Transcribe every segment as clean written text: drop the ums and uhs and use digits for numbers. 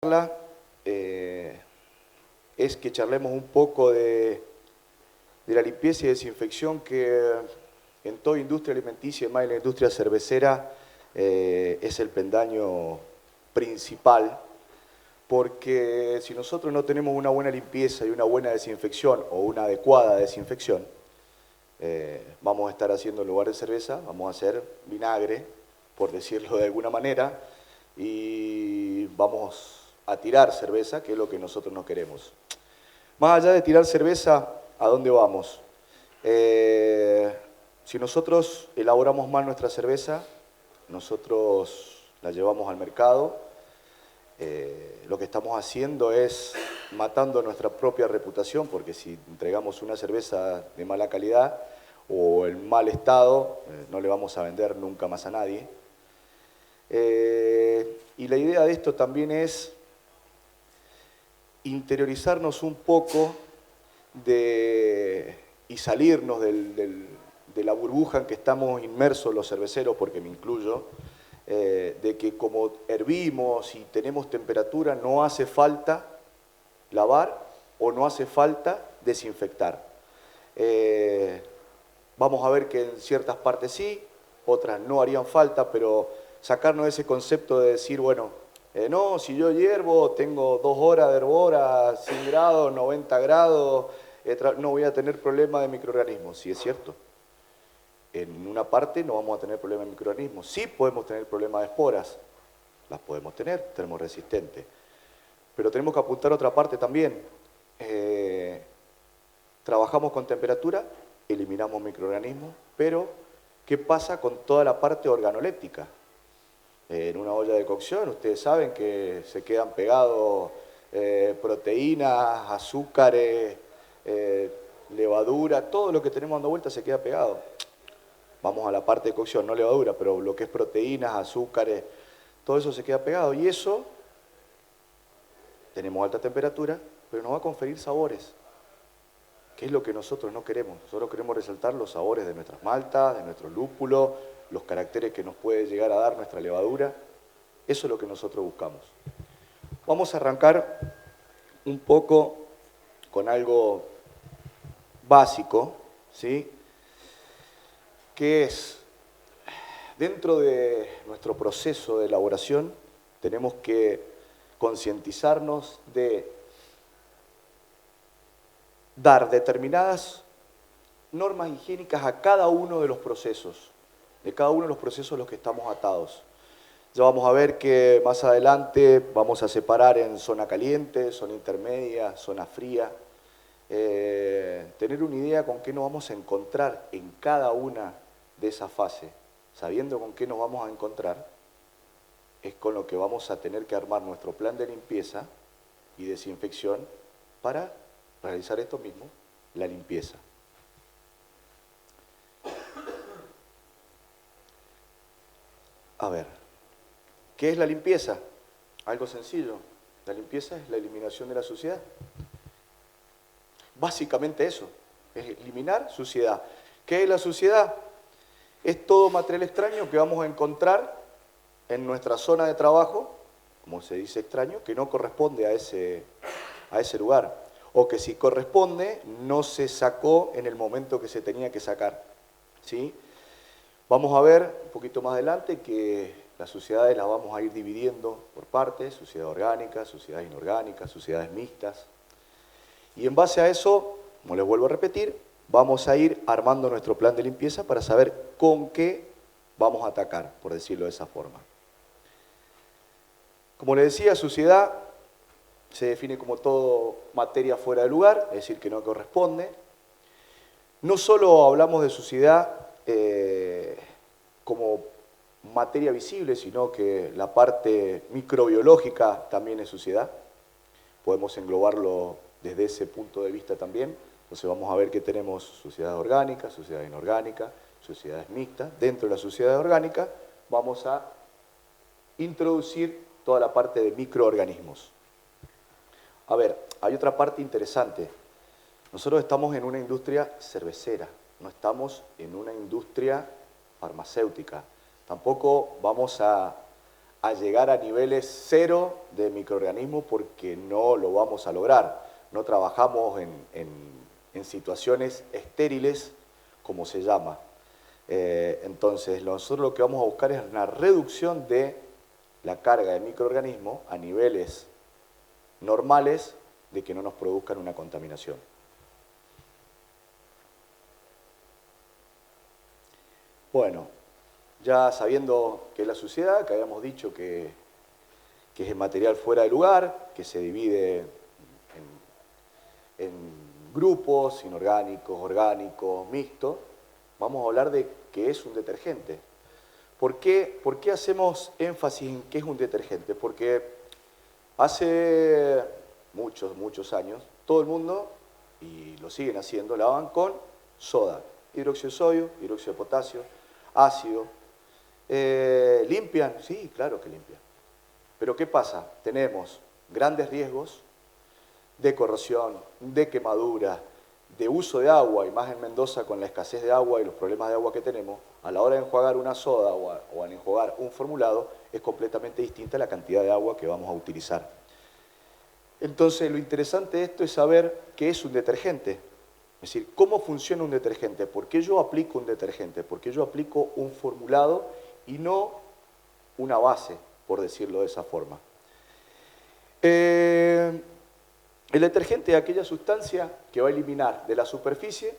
charla es que charlemos un poco de la limpieza y desinfección que en toda industria alimenticia y más en la industria cervecera es el peldaño principal, porque si nosotros no tenemos una buena limpieza y una buena desinfección o una adecuada desinfección, vamos a estar haciendo en lugar de cerveza, vamos a hacer vinagre, por decirlo de alguna manera, y vamos a tirar cerveza, que es lo que nosotros no queremos. Más allá de tirar cerveza, ¿a dónde vamos? Si nosotros elaboramos mal nuestra cerveza, nosotros la llevamos al mercado, lo que estamos haciendo es matando nuestra propia reputación, porque si entregamos una cerveza de mala calidad o en mal estado, no le vamos a vender nunca más a nadie. Y la idea de esto también es interiorizarnos un poco y salirnos de la burbuja en que estamos inmersos los cerveceros, porque me incluyo, de que como hervimos y tenemos temperatura no hace falta lavar o no hace falta desinfectar. Vamos a ver que en ciertas partes sí, otras no harían falta, pero sacarnos ese concepto de decir, bueno, no, si yo hiervo, tengo 2 horas de hervor a 100 grados, 90 grados, no voy a tener problema de microorganismos. Sí, es cierto. En una parte no vamos a tener problema de microorganismos. Sí podemos tener problemas de esporas. Las podemos tener, termorresistentes. Pero tenemos que apuntar a otra parte también. Trabajamos con temperatura, eliminamos microorganismos, pero ¿qué pasa con toda la parte organoléptica? En una olla de cocción, ustedes saben que se quedan pegados proteínas, azúcares, levadura, todo lo que tenemos dando vuelta se queda pegado. Vamos a la parte de cocción, no levadura, pero lo que es proteínas, azúcares, todo eso se queda pegado. Y eso, tenemos alta temperatura, pero nos va a conferir sabores, que es lo que nosotros no queremos. Nosotros queremos resaltar los sabores de nuestras maltas, de nuestro lúpulo, los caracteres que nos puede llegar a dar nuestra levadura. Eso es lo que nosotros buscamos. Vamos a arrancar un poco con algo básico, ¿sí? Que es, dentro de nuestro proceso de elaboración, tenemos que concientizarnos de dar determinadas normas higiénicas a cada uno de los procesos, a los que estamos atados. Ya vamos a ver que más adelante vamos a separar en zona caliente, zona intermedia, zona fría. Tener una idea con qué nos vamos a encontrar en cada una de esas fases, sabiendo con qué nos vamos a encontrar, es con lo que vamos a tener que armar nuestro plan de limpieza y desinfección para realizar esto mismo, la limpieza. A ver, ¿qué es la limpieza? Algo sencillo. La limpieza es la eliminación de la suciedad. Básicamente eso, es eliminar suciedad. ¿Qué es la suciedad? Es todo material extraño que vamos a encontrar en nuestra zona de trabajo, como se dice extraño, que no corresponde a ese lugar. O que si corresponde, no se sacó en el momento que se tenía que sacar. ¿Sí? Vamos a ver un poquito más adelante que las suciedades las vamos a ir dividiendo por partes, suciedad orgánica, suciedades inorgánicas, suciedades mixtas. Y en base a eso, como les vuelvo a repetir, vamos a ir armando nuestro plan de limpieza para saber con qué vamos a atacar, por decirlo de esa forma. Como les decía, suciedad se define como todo materia fuera de lugar, es decir, que no corresponde. No solo hablamos de suciedad como materia visible, sino que la parte microbiológica también es suciedad. Podemos englobarlo desde ese punto de vista también. Entonces vamos a ver que tenemos suciedad orgánica, suciedad inorgánica, suciedades mixtas. Dentro de la suciedad orgánica vamos a introducir toda la parte de microorganismos. A ver, hay otra parte interesante. Nosotros estamos en una industria cervecera, no estamos en una industria farmacéutica. Tampoco vamos a a llegar a niveles cero de microorganismos porque no lo vamos a lograr. No trabajamos en situaciones estériles, como se llama. Entonces, nosotros lo que vamos a buscar es una reducción de la carga de microorganismos a niveles normales de que no nos produzcan una contaminación. Bueno, ya sabiendo qué es la suciedad, que habíamos dicho que es el material fuera de lugar, que se divide en grupos inorgánicos, orgánicos, mixtos, vamos a hablar de qué es un detergente. ¿Por qué hacemos énfasis en qué es un detergente? Porque hace muchos años, todo el mundo, y lo siguen haciendo, lavaban con soda, hidróxido de sodio, hidróxido de potasio, ácido. ¿Limpian? Sí, claro que limpian. Pero ¿qué pasa? Tenemos grandes riesgos de corrosión, de quemadura, de uso de agua, y más en Mendoza con la escasez de agua y los problemas de agua que tenemos, a la hora de enjuagar una soda o al enjuagar un formulado, es completamente distinta la cantidad de agua que vamos a utilizar. Entonces, lo interesante de esto es saber qué es un detergente. Es decir, ¿cómo funciona un detergente? ¿Por qué yo aplico un detergente? ¿Por qué yo aplico un formulado y no una base, por decirlo de esa forma? El detergente es aquella sustancia que va a eliminar de la superficie,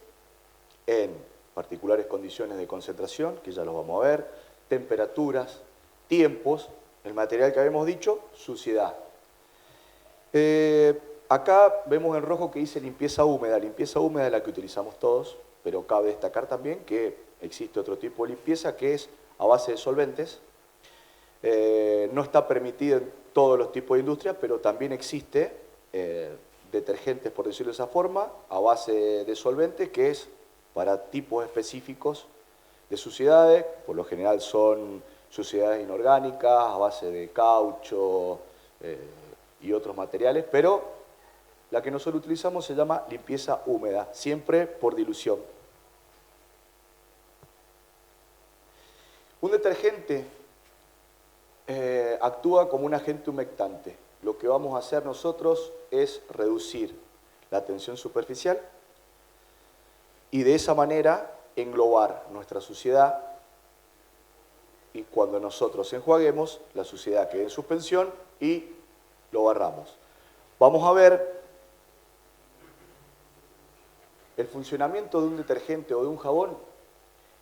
en particulares condiciones de concentración, que ya los vamos a ver, temperaturas, tiempos, el material que habíamos dicho, suciedad. Acá vemos en rojo que dice limpieza húmeda. Limpieza húmeda es la que utilizamos todos, pero cabe destacar también que existe otro tipo de limpieza que es a base de solventes. No está permitida en todos los tipos de industria, pero también existe detergentes, por decirlo de esa forma, a base de solventes, que es para tipos específicos de suciedades. Por lo general son suciedades inorgánicas, a base de caucho y otros materiales, pero la que nosotros utilizamos se llama limpieza húmeda, siempre por dilución. Un detergente actúa como un agente humectante. Lo que vamos a hacer nosotros es reducir la tensión superficial y de esa manera englobar nuestra suciedad, y cuando nosotros enjuaguemos, la suciedad quede en suspensión y lo barramos. Vamos a ver el funcionamiento de un detergente o de un jabón.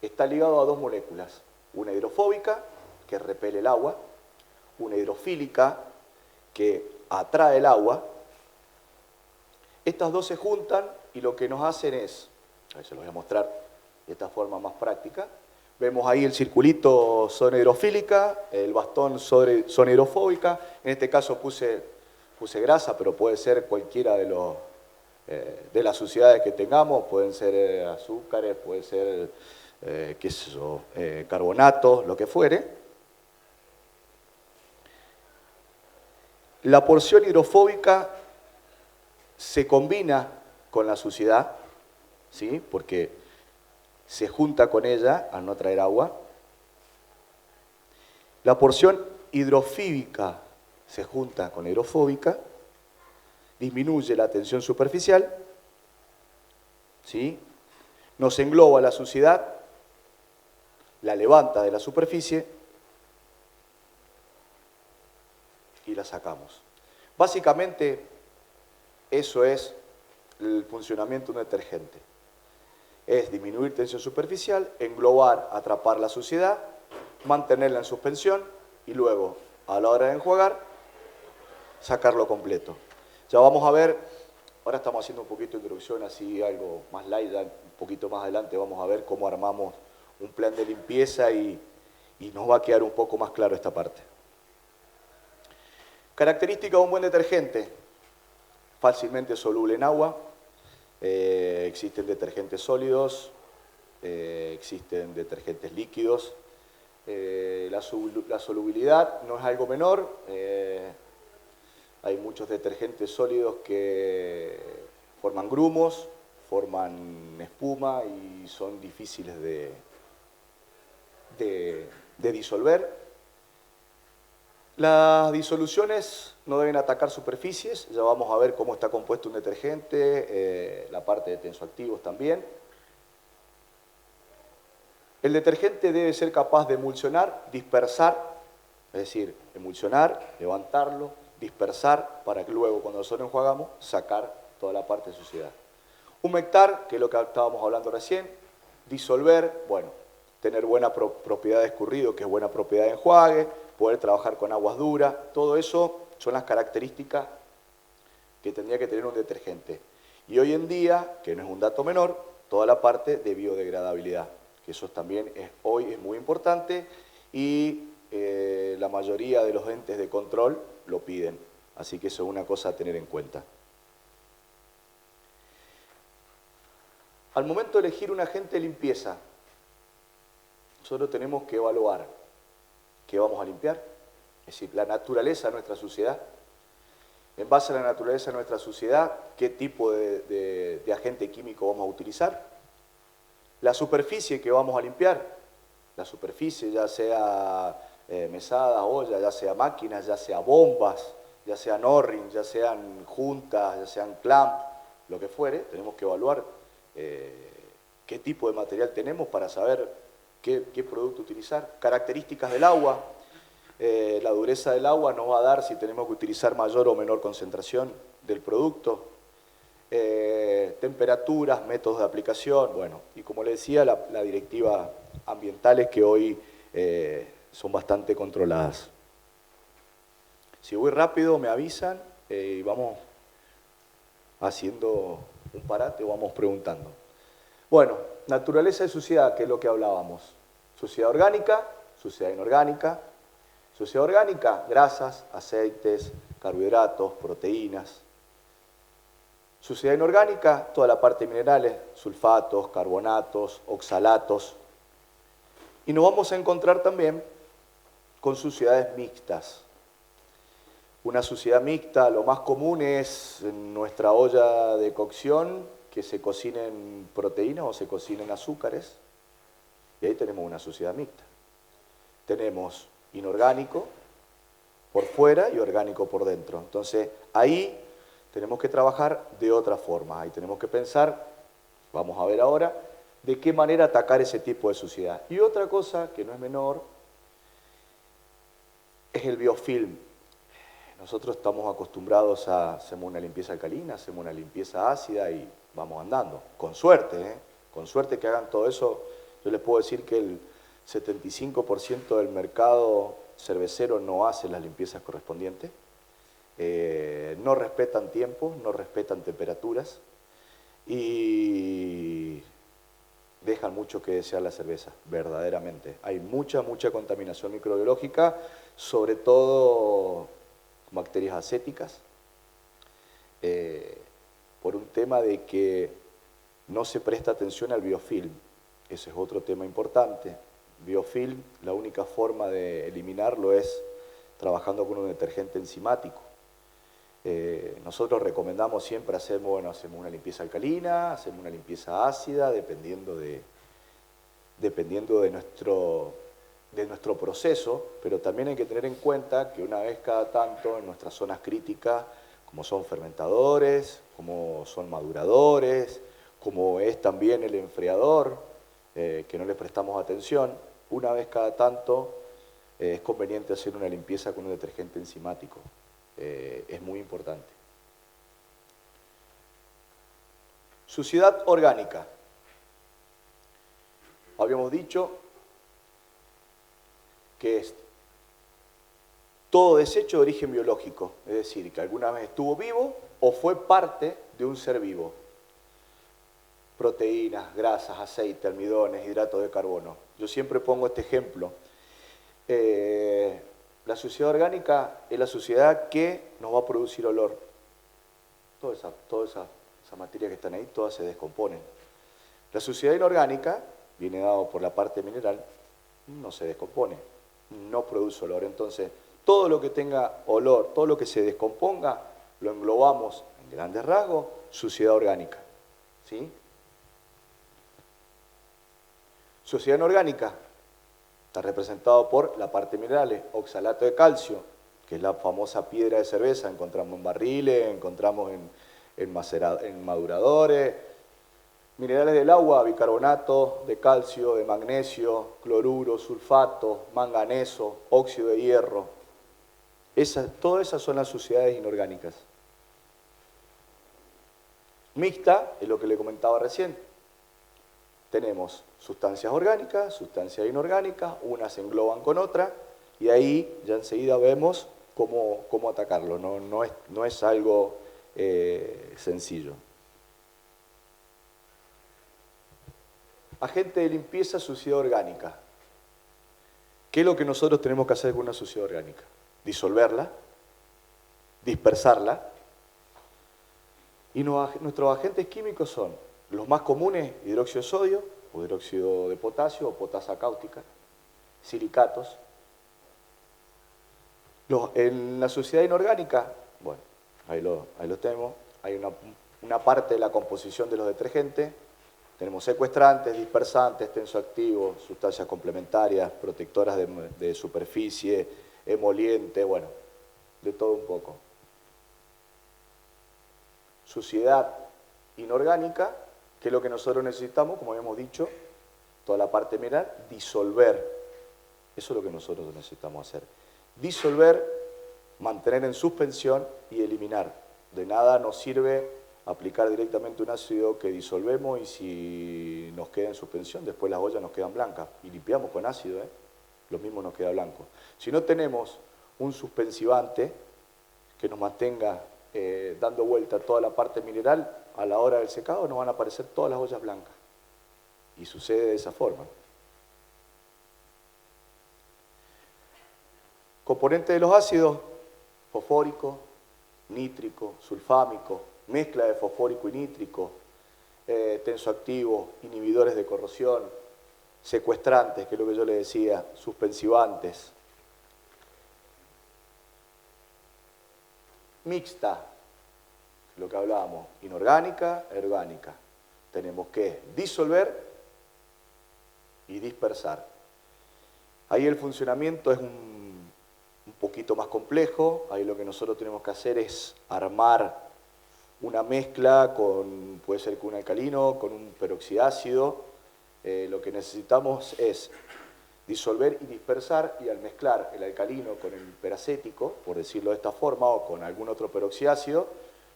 Está ligado a dos moléculas, una hidrofóbica, que repele el agua, una hidrofílica, que atrae el agua. Estas dos se juntan y lo que nos hacen es, a ver, se los voy a mostrar de esta forma más práctica. Vemos ahí el circulito zona hidrofílica, el bastón zona hidrofóbica. En este caso puse grasa, pero puede ser cualquiera de las suciedades que tengamos. Pueden ser azúcares, puede ser qué sé yo, carbonatos, lo que fuere. La porción hidrofóbica se combina con la suciedad, ¿sí? Porque se junta con ella al no traer agua. La porción hidrofíbica se junta con la hidrofóbica, disminuye la tensión superficial, ¿sí? Nos engloba la suciedad, la levanta de la superficie y la sacamos. Básicamente, eso es el funcionamiento de un detergente. Es disminuir tensión superficial, englobar, atrapar la suciedad, mantenerla en suspensión y luego, a la hora de enjuagar, sacarlo completo. Ya vamos a ver, ahora estamos haciendo un poquito de introducción, así algo más light, un poquito más adelante vamos a ver cómo armamos un plan de limpieza y nos va a quedar un poco más claro esta parte. Característica de un buen detergente: fácilmente soluble en agua, existen detergentes sólidos, existen detergentes líquidos. La solubilidad no es algo menor, hay muchos detergentes sólidos que forman grumos, forman espuma y son difíciles de disolver. Las disoluciones no deben atacar superficies, ya vamos a ver cómo está compuesto un detergente, la parte de tensoactivos también. El detergente debe ser capaz de emulsionar, dispersar, es decir, emulsionar, levantarlo, dispersar, para que luego cuando nosotros enjuagamos, sacar toda la parte de suciedad. Humectar, que es lo que estábamos hablando recién, disolver, bueno, tener buena propiedad de escurrido, que es buena propiedad de enjuague, poder trabajar con aguas duras, todo eso son las características que tendría que tener un detergente. Y hoy en día, que no es un dato menor, toda la parte de biodegradabilidad, que eso también hoy es muy importante y la mayoría de los entes de control lo piden. Así que eso es una cosa a tener en cuenta. Al momento de elegir un agente de limpieza, nosotros tenemos que evaluar qué vamos a limpiar, es decir, la naturaleza de nuestra suciedad. En base a la naturaleza de nuestra suciedad, qué tipo de agente químico vamos a utilizar. La superficie que vamos a limpiar, la superficie ya sea mesada, olla, ya sea máquinas, ya sea bombas, ya sean O-ring, ya sean juntas, ya sean clamp, lo que fuere, tenemos que evaluar qué tipo de material tenemos para saber qué producto utilizar. Características del agua, la dureza del agua nos va a dar si tenemos que utilizar mayor o menor concentración del producto. Temperaturas, métodos de aplicación, bueno, y como le decía, la directiva ambientales que hoy son bastante controladas. Si voy rápido me avisan y vamos haciendo un parate o vamos preguntando. Bueno, naturaleza de suciedad, que es lo que hablábamos. Suciedad orgánica, suciedad inorgánica. Suciedad orgánica, grasas, aceites, carbohidratos, proteínas. Suciedad inorgánica, toda la parte de minerales, sulfatos, carbonatos, oxalatos. Y nos vamos a encontrar también con suciedades mixtas. Una suciedad mixta, lo más común es en nuestra olla de cocción, que se cocinen proteínas o se cocinen azúcares. Y ahí tenemos una suciedad mixta. Tenemos inorgánico por fuera y orgánico por dentro. Entonces, ahí tenemos que trabajar de otra forma. Ahí tenemos que pensar, vamos a ver ahora, de qué manera atacar ese tipo de suciedad. Y otra cosa que no es menor es el biofilm. Nosotros estamos acostumbrados a hacemos una limpieza alcalina, hacemos una limpieza ácida y vamos andando. Con suerte, con suerte que hagan todo eso. Yo les puedo decir que el 75% del mercado cervecero no hace las limpiezas correspondientes. No respetan tiempos, no respetan temperaturas y dejan mucho que desear la cerveza, verdaderamente. Hay mucha contaminación microbiológica, sobre todo bacterias acéticas, por un tema de que no se presta atención al biofilm. Ese es otro tema importante. Biofilm, la única forma de eliminarlo es trabajando con un detergente enzimático. Nosotros recomendamos siempre hacemos una limpieza alcalina, hacemos una limpieza ácida, dependiendo de nuestro proceso, pero también hay que tener en cuenta que una vez cada tanto en nuestras zonas críticas, como son fermentadores, como son maduradores, como es también el enfriador, que no les prestamos atención, una vez cada tanto es conveniente hacer una limpieza con un detergente enzimático. Es muy importante. Suciedad orgánica. Habíamos dicho que es todo desecho de origen biológico, es decir, que alguna vez estuvo vivo o fue parte de un ser vivo. Proteínas, grasas, aceite, almidones, hidratos de carbono. Yo siempre pongo este ejemplo. La suciedad orgánica es la suciedad que nos va a producir olor. Toda esa materia que están ahí, todas se descomponen. La suciedad inorgánica, viene dado por la parte mineral, no se descompone, no produce olor. Entonces, todo lo que tenga olor, todo lo que se descomponga, lo englobamos en grandes rasgos, suciedad orgánica. ¿Sí? Suciedad inorgánica está representado por la parte minerales, oxalato de calcio, que es la famosa piedra de cerveza, encontramos en barriles, encontramos en maduradores, minerales del agua, bicarbonato de calcio, de magnesio, cloruro, sulfato, manganeso, óxido de hierro. Todas esas son las suciedades inorgánicas. Mixta es lo que le comentaba recién. Tenemos sustancias orgánicas, sustancias inorgánicas, unas se engloban con otras, y ahí ya enseguida vemos cómo atacarlo. No es algo sencillo. Agente de limpieza, suciedad orgánica. ¿Qué es lo que nosotros tenemos que hacer con una suciedad orgánica? Disolverla, dispersarla. Y nuestros agentes químicos son los más comunes: hidróxido de sodio, o hidróxido de potasio, o potasa cáustica, silicatos. En la suciedad inorgánica, bueno, ahí lo tenemos. Hay una parte de la composición de los detergentes. Tenemos secuestrantes, dispersantes, tensoactivos, sustancias complementarias, protectoras de superficie, emolientes, bueno, de todo un poco. Suciedad inorgánica, que es lo que nosotros necesitamos, como habíamos dicho, toda la parte mineral, disolver. Eso es lo que nosotros necesitamos hacer. Disolver, mantener en suspensión y eliminar. De nada nos sirve aplicar directamente un ácido que disolvemos y si nos queda en suspensión, después las ollas nos quedan blancas. Y limpiamos con ácido, lo mismo nos queda blanco. Si no tenemos un suspensivante que nos mantenga dando vuelta toda la parte mineral, a la hora del secado nos van a aparecer todas las ollas blancas. Y sucede de esa forma. Componentes de los ácidos: fosfórico, nítrico, sulfámico, mezcla de fosfórico y nítrico, tensoactivos, inhibidores de corrosión, secuestrantes, que es lo que yo le decía, suspensivantes. Mixta, lo que hablábamos, inorgánica, orgánica. Tenemos que disolver y dispersar. Ahí el funcionamiento es un poquito más complejo. Ahí lo que nosotros tenemos que hacer es armar una mezcla puede ser con un alcalino, con un peroxidácido. Lo que necesitamos es disolver y dispersar, y al mezclar el alcalino con el peracético, por decirlo de esta forma, o con algún otro peroxiácido,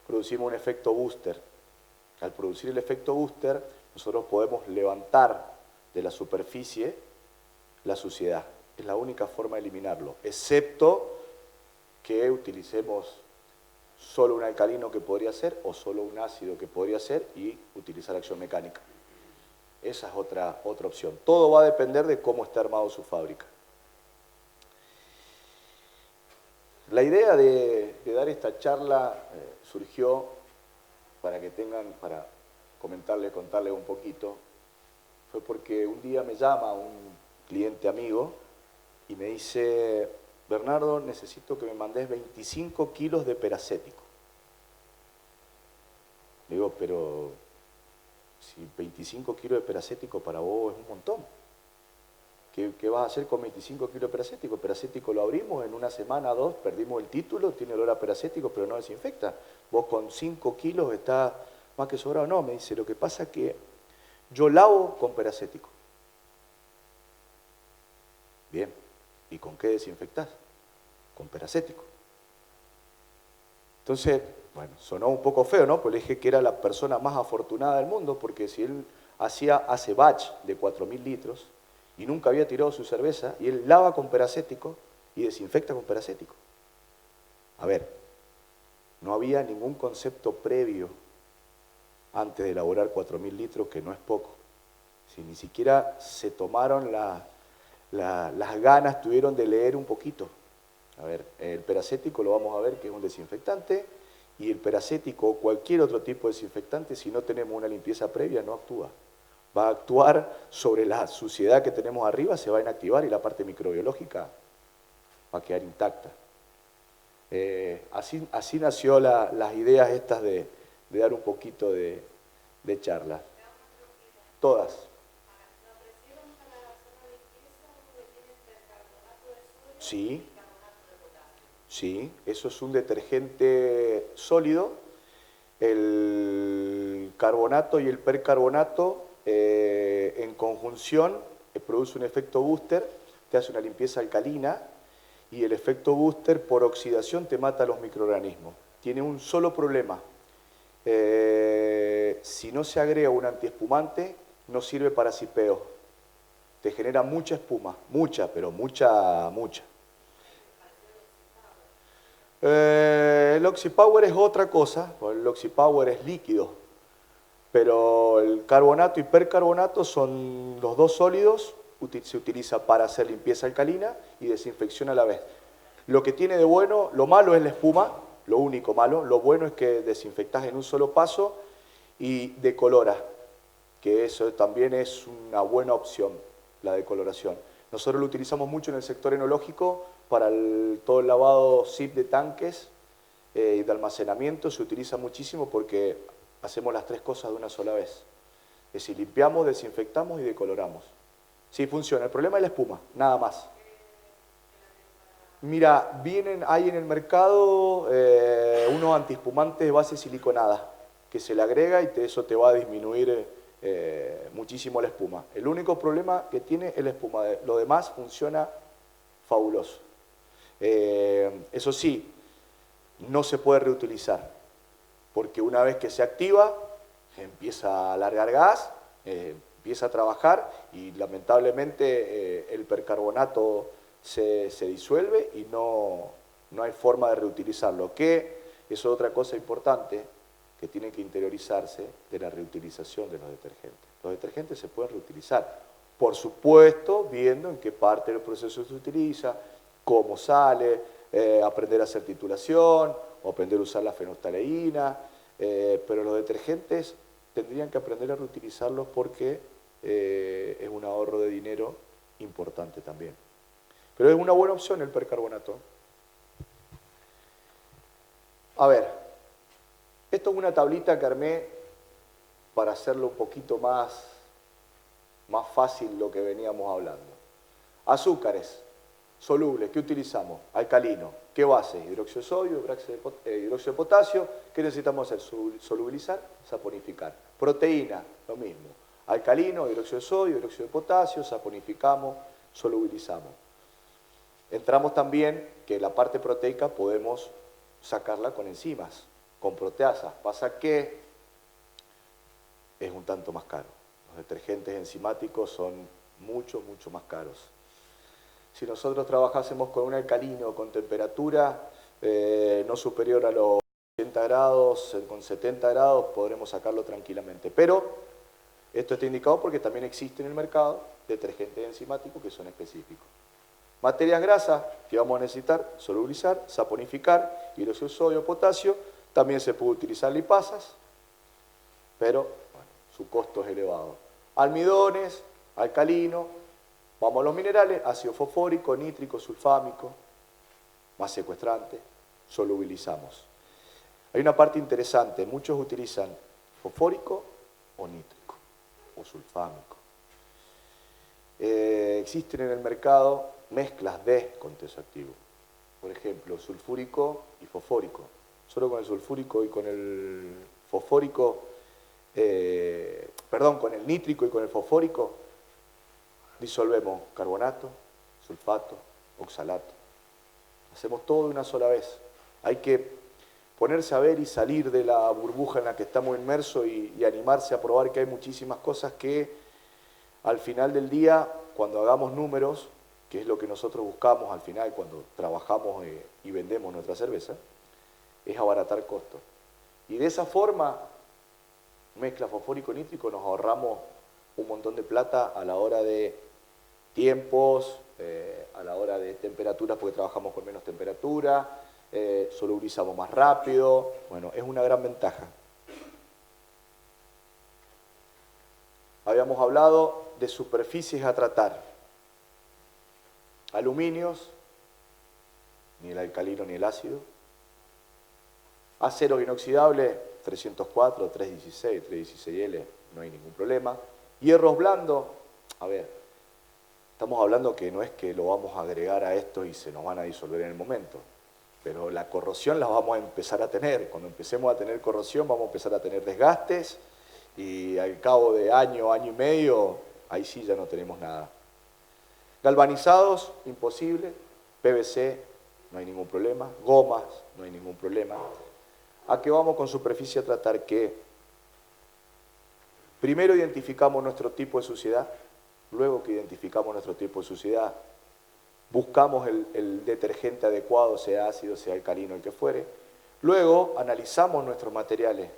producimos un efecto booster. Al producir el efecto booster, nosotros podemos levantar de la superficie la suciedad. Es la única forma de eliminarlo, excepto que utilicemos solo un alcalino, que podría ser, o solo un ácido, que podría ser, y utilizar acción mecánica. Esa es otra opción. Todo va a depender de cómo está armado su fábrica. La idea de dar esta charla surgió para contarles un poquito. Fue porque un día me llama un cliente amigo y me dice: Bernardo, necesito que me mandes 25 kilos de peracético. Le digo, pero si 25 kilos de peracético para vos es un montón. ¿Qué vas a hacer con 25 kilos de peracético? El peracético lo abrimos, en una semana o dos perdimos el título, tiene olor a peracético, pero no desinfecta. Vos con 5 kilos estás más que sobrado. No, me dice, lo que pasa es que yo lavo con peracético. Bien, ¿y con qué desinfectás? Con peracético. Entonces, bueno, sonó un poco feo, ¿no? Pues le dije que era la persona más afortunada del mundo, porque si él hace batch de 4.000 litros y nunca había tirado su cerveza, y él lava con peracético y desinfecta con peracético. A ver, no había ningún concepto previo antes de elaborar 4.000 litros, que no es poco. Si ni siquiera se tomaron las ganas, tuvieron de leer un poquito. A ver, el peracético lo vamos a ver que es un desinfectante, y el peracético o cualquier otro tipo de desinfectante, si no tenemos una limpieza previa, no actúa. Va a actuar sobre la suciedad que tenemos arriba, se va a inactivar y la parte microbiológica va a quedar intacta. Así nació las ideas estas de dar un poquito de charla. Todas. Sí. Sí, eso es un detergente sólido. El carbonato y el percarbonato en conjunción produce un efecto booster, te hace una limpieza alcalina y el efecto booster por oxidación te mata a los microorganismos. Tiene un solo problema. Si no se agrega un antiespumante, no sirve para sipeo. Te genera mucha espuma, mucha, pero mucha, mucha. El Oxypower es otra cosa, el Oxypower es líquido, pero el carbonato y percarbonato son los dos sólidos, se utiliza para hacer limpieza alcalina y desinfección a la vez. Lo que tiene de bueno, lo malo es la espuma, lo único malo, lo bueno es que desinfectás en un solo paso y decolora, que eso también es una buena opción, la decoloración. Nosotros lo utilizamos mucho en el sector enológico para todo el lavado SIP de tanques y de almacenamiento. Se utiliza muchísimo porque hacemos las tres cosas de una sola vez. Es decir, limpiamos, desinfectamos y decoloramos. Sí, funciona. El problema es la espuma, nada más. Mira, hay en el mercado unos antiespumantes de base siliconada que se le agrega y eso te va a disminuir muchísimo la espuma. El único problema que tiene es la espuma. Lo demás funciona fabuloso. Eso sí, no se puede reutilizar, porque una vez que se activa, empieza a largar gas, empieza a trabajar y lamentablemente el percarbonato se disuelve y no hay forma de reutilizarlo, que es otra cosa importante que tiene que interiorizarse de la reutilización de los detergentes. Los detergentes se pueden reutilizar, por supuesto, viendo en qué parte del proceso se utiliza, cómo sale, aprender a hacer titulación, o aprender a usar la fenolftaleína, pero los detergentes tendrían que aprender a reutilizarlos porque es un ahorro de dinero importante también. Pero es una buena opción el percarbonato. A ver, esto es una tablita que armé para hacerlo un poquito más fácil lo que veníamos hablando. Azúcares solubles, ¿qué utilizamos? Alcalino. ¿Qué base? Hidróxido de sodio, hidróxido de potasio. ¿Qué necesitamos hacer? Solubilizar, saponificar. Proteína, lo mismo. Alcalino, hidróxido de sodio, hidróxido de potasio, saponificamos, solubilizamos. Entramos también que la parte proteica podemos sacarla con enzimas, con proteasas. Pasa que es un tanto más caro. Los detergentes enzimáticos son mucho, mucho más caros. Si nosotros trabajásemos con un alcalino con temperatura no superior a los 80 grados, con 70 grados, podremos sacarlo tranquilamente. Pero esto está indicado porque también existe en el mercado detergentes enzimáticos que son específicos. Materias grasas que vamos a necesitar, solubilizar, saponificar, hidróxido de sodio, potasio. También se puede utilizar lipasas, pero bueno, su costo es elevado. Almidones, alcalino, vamos a los minerales, ácido fosfórico, nítrico, sulfámico, más secuestrante, solubilizamos. Hay una parte interesante, muchos utilizan fosfórico o nítrico, o sulfámico. Existen en el mercado mezclas de con tesoactivo. Por ejemplo, sulfúrico y fosfórico. Solo con el sulfúrico y con el fosfórico, con el nítrico y con el fosfórico, disolvemos carbonato, sulfato, oxalato. Hacemos todo de una sola vez. Hay que ponerse a ver y salir de la burbuja en la que estamos inmersos y animarse a probar que hay muchísimas cosas que al final del día, cuando hagamos números, que es lo que nosotros buscamos al final cuando trabajamos y vendemos nuestra cerveza, es abaratar costos. Y de esa forma, mezcla fosfórico-nítrico, nos ahorramos un montón de plata a la hora de tiempos, a la hora de temperaturas, porque trabajamos con menos temperatura, solubilizamos más rápido. Bueno, es una gran ventaja. Habíamos hablado de superficies a tratar. Aluminios, ni el alcalino ni el ácido. Acero inoxidable, 304, 316, 316L, no hay ningún problema. Hierros blandos, a ver, estamos hablando que no es que lo vamos a agregar a esto y se nos van a disolver en el momento. pero la corrosión la vamos a empezar a tener. Cuando empecemos a tener corrosión vamos a empezar a tener desgastes y al cabo de año, año y medio, ahí sí ya no tenemos nada. Galvanizados, imposible. PVC, no hay ningún problema. Gomas, no hay ningún problema. ¿A qué vamos con superficie a tratar? Que primero identificamos nuestro tipo de suciedad, luego que identificamos nuestro tipo de suciedad, buscamos el detergente adecuado, sea ácido, sea alcalino, el que fuere. Luego analizamos nuestros materiales.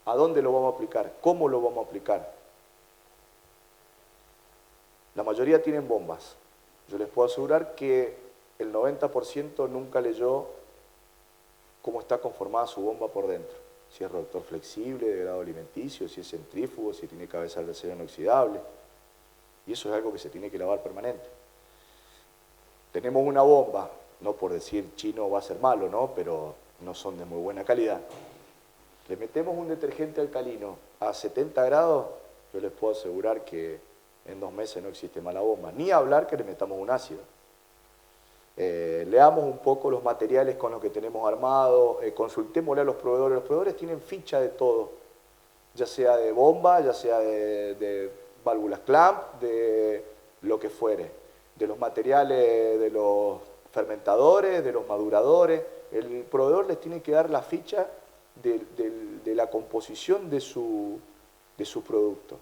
¿A dónde lo vamos a aplicar? ¿Cómo lo vamos a aplicar? La mayoría tienen bombas. Yo les puedo asegurar que el 90% nunca leyó cómo está conformada su bomba por dentro. Si es reductor flexible, de grado alimenticio, si es centrífugo, si tiene cabezal de acero inoxidable. Y eso es algo que se tiene que lavar permanente. Tenemos una bomba, no por decir chino va a ser malo, ¿no? Pero no son de muy buena calidad. Le metemos un detergente alcalino a 70 grados, yo les puedo asegurar que en 2 meses no existe mala bomba. Ni hablar que le metamos un ácido. Leamos un poco los materiales con los que tenemos armado, consultémosle a los proveedores. Los proveedores tienen ficha de todo, ya sea de bomba, ya sea de válvulas clamp, de lo que fuere, de los materiales, de los fermentadores, de los maduradores. El proveedor les tiene que dar la ficha de la composición de su producto.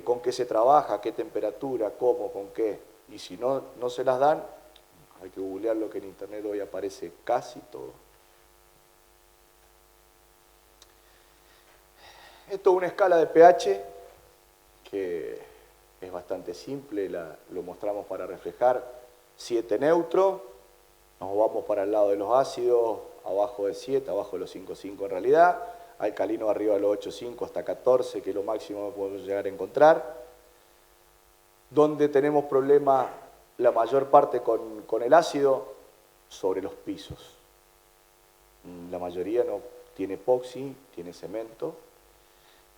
Con qué se trabaja, qué temperatura, cómo, con qué. Y si no se las dan, hay que googlear lo que en internet hoy aparece casi todo. Esto es una escala de pH que es bastante simple, lo mostramos para reflejar. 7 neutro, nos vamos para el lado de los ácidos, abajo de 7, abajo de los 5,5 en realidad, alcalino arriba de los 8,5 hasta 14, que es lo máximo que podemos llegar a encontrar. Donde tenemos problema la mayor parte con el ácido, sobre los pisos. La mayoría no tiene epoxi, tiene cemento,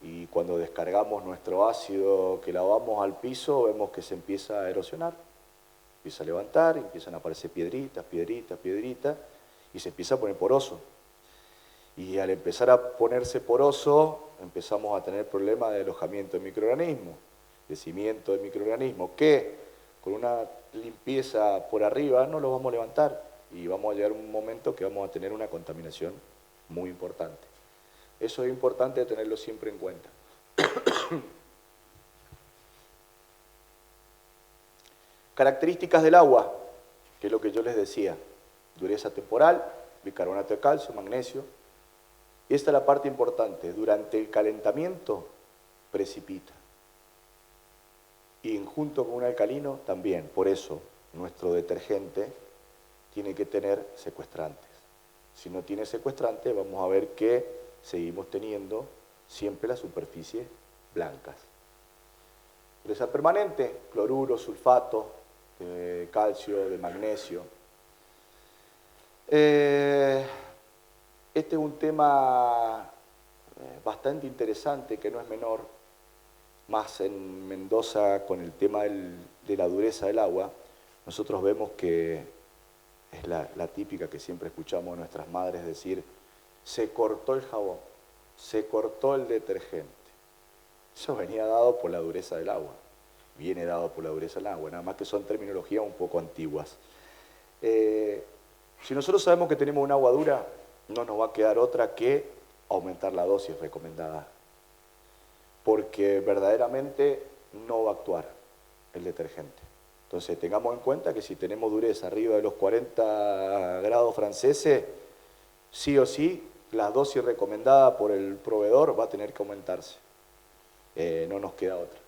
y cuando descargamos nuestro ácido que lavamos al piso, vemos que se empieza a erosionar, empieza a levantar, empiezan a aparecer piedritas, piedritas, piedritas, y se empieza a poner poroso. Y al empezar a ponerse poroso, empezamos a tener problemas de alojamiento de microorganismos, de cimiento de microorganismos, que con una limpieza por arriba no los vamos a levantar y vamos a llegar a un momento que vamos a tener una contaminación muy importante. Eso es importante tenerlo siempre en cuenta. Características del agua, que es lo que yo les decía. Dureza temporal, bicarbonato de calcio, magnesio. Y esta es la parte importante. Durante el calentamiento, precipita. Y junto con un alcalino también. Por eso, nuestro detergente tiene que tener secuestrantes. Si no tiene secuestrante, vamos a ver que seguimos teniendo siempre las superficies blancas. Dureza permanente, cloruro, sulfato, de calcio, de magnesio. Este es un tema bastante interesante, que no es menor, más en Mendoza con el tema de la dureza del agua. Nosotros vemos que es la típica que siempre escuchamos a nuestras madres decir: se cortó el jabón, se cortó el detergente. Eso venía dado por la dureza del agua, viene dado por la dureza del agua, nada más que son terminologías un poco antiguas. Si nosotros sabemos que tenemos un agua dura, no nos va a quedar otra que aumentar la dosis recomendada, porque verdaderamente no va a actuar el detergente. Entonces tengamos en cuenta que si tenemos dureza arriba de los 40 grados franceses, sí o sí, la dosis recomendada por el proveedor va a tener que aumentarse. No nos queda otra.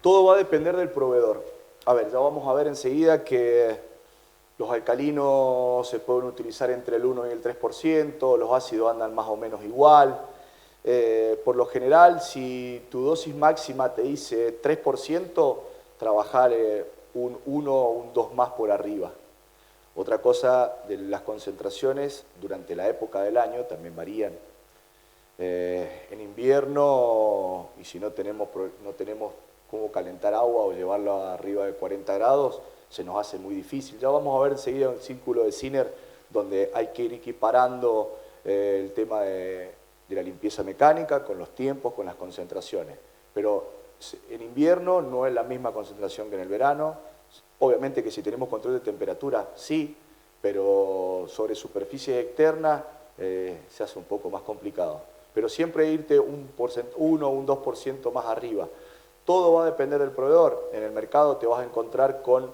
Todo va a depender del proveedor. A ver, ya vamos a ver enseguida que los alcalinos se pueden utilizar entre el 1 y el 3%, los ácidos andan más o menos igual. Por lo general, si tu dosis máxima te dice 3%, trabajar un 1 o un 2 más por arriba. Otra cosa de las concentraciones durante la época del año también varían. En invierno, y si no tenemos cómo calentar agua o llevarla arriba de 40 grados, se nos hace muy difícil. Ya vamos a ver enseguida un círculo de Sinner donde hay que ir equiparando el tema de la limpieza mecánica con los tiempos, con las concentraciones. Pero en invierno no es la misma concentración que en el verano. Obviamente que si tenemos control de temperatura, sí, pero sobre superficies externas se hace un poco más complicado. Pero siempre irte un 1 o un 2% más arriba. Todo va a depender del proveedor. En el mercado te vas a encontrar con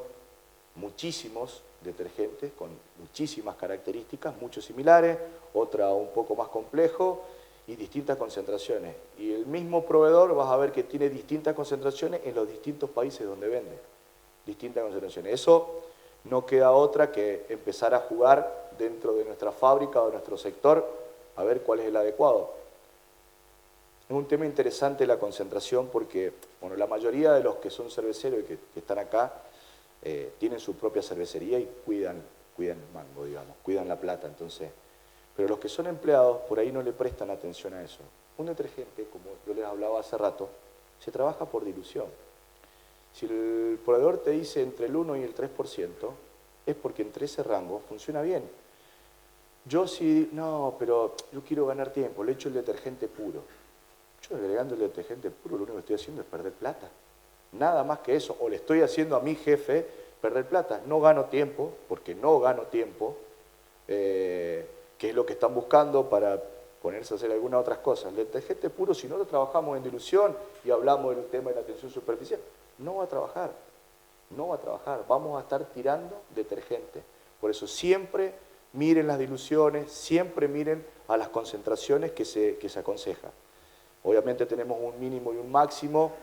muchísimos detergentes, con muchísimas características, muchos similares, otra un poco más complejo y distintas concentraciones. Y el mismo proveedor vas a ver que tiene distintas concentraciones en los distintos países donde vende. Distintas concentraciones. Eso no queda otra que empezar a jugar dentro de nuestra fábrica o de nuestro sector a ver cuál es el adecuado. Es un tema interesante la concentración porque bueno, la mayoría de los que son cerveceros y que están acá tienen su propia cervecería y cuidan el mango, digamos, cuidan la plata. Entonces, pero los que son empleados por ahí no le prestan atención a eso. Un detergente, como yo les hablaba hace rato, se trabaja por dilución. Si el proveedor te dice entre el 1 y el 3%, es porque entre ese rango funciona bien. Yo sí, no, pero yo quiero ganar tiempo, le echo el detergente puro. Yo agregando el detergente puro lo único que estoy haciendo es perder plata. Nada más que eso. O le estoy haciendo a mi jefe perder plata. No gano tiempo, porque no gano tiempo, que es lo que están buscando para ponerse a hacer algunas otras cosas. El detergente puro, si no lo trabajamos en dilución y hablamos del tema de la tensión superficial, no va a trabajar. No va a trabajar. Vamos a estar tirando detergente. Por eso siempre miren las diluciones, siempre miren a las concentraciones que se aconsejan. Obviamente tenemos un mínimo y un máximo,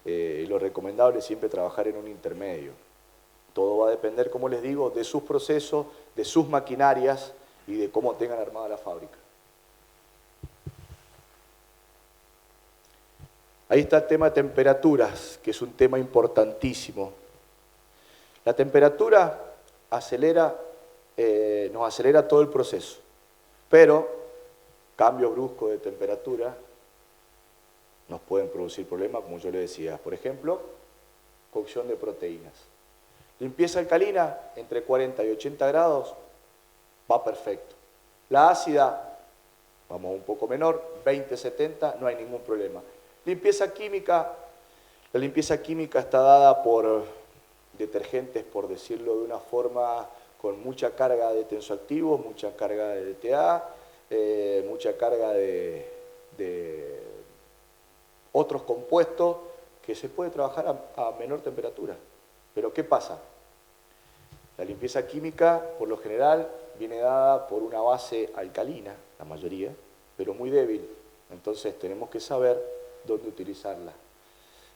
y lo recomendable es siempre trabajar en un intermedio. Todo va a depender, como les digo, de sus procesos, de sus maquinarias y de cómo tengan armada la fábrica. Ahí está el tema de temperaturas, que es un tema importantísimo. La temperatura nos acelera todo el proceso, pero cambio brusco de temperatura nos pueden producir problemas, como yo le decía. Por ejemplo, cocción de proteínas. Limpieza alcalina, entre 40 y 80 grados, va perfecto. La ácida, vamos un poco menor, 20-70, no hay ningún problema. Limpieza química, la limpieza química está dada por detergentes, por decirlo de una forma, con mucha carga de tensoactivos, mucha carga de DTA, mucha carga de otros compuestos que se puede trabajar a menor temperatura. Pero ¿qué pasa? La limpieza química, por lo general, viene dada por una base alcalina, la mayoría, pero muy débil. Entonces tenemos que saber dónde utilizarla.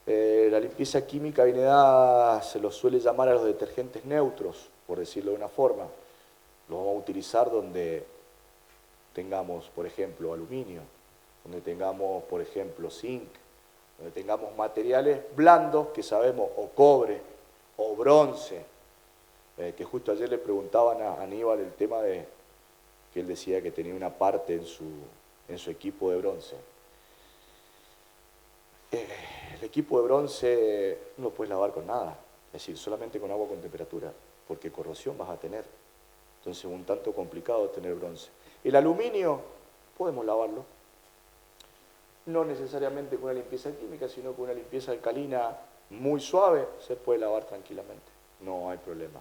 La limpieza química viene dada, se los suele llamar a los detergentes neutros, por decirlo de una forma. Los vamos a utilizar donde tengamos, por ejemplo, aluminio, donde tengamos, por ejemplo, zinc, donde tengamos materiales blandos que sabemos, o cobre, o bronce, que justo ayer le preguntaban a Aníbal el tema de que él decía que tenía una parte en su equipo de bronce. El equipo de bronce no lo puedes lavar con nada, es decir, solamente con agua con temperatura, porque corrosión vas a tener. Entonces es un tanto complicado tener bronce. El aluminio, podemos lavarlo, no necesariamente con una limpieza química, sino con una limpieza alcalina muy suave, se puede lavar tranquilamente, no hay problema.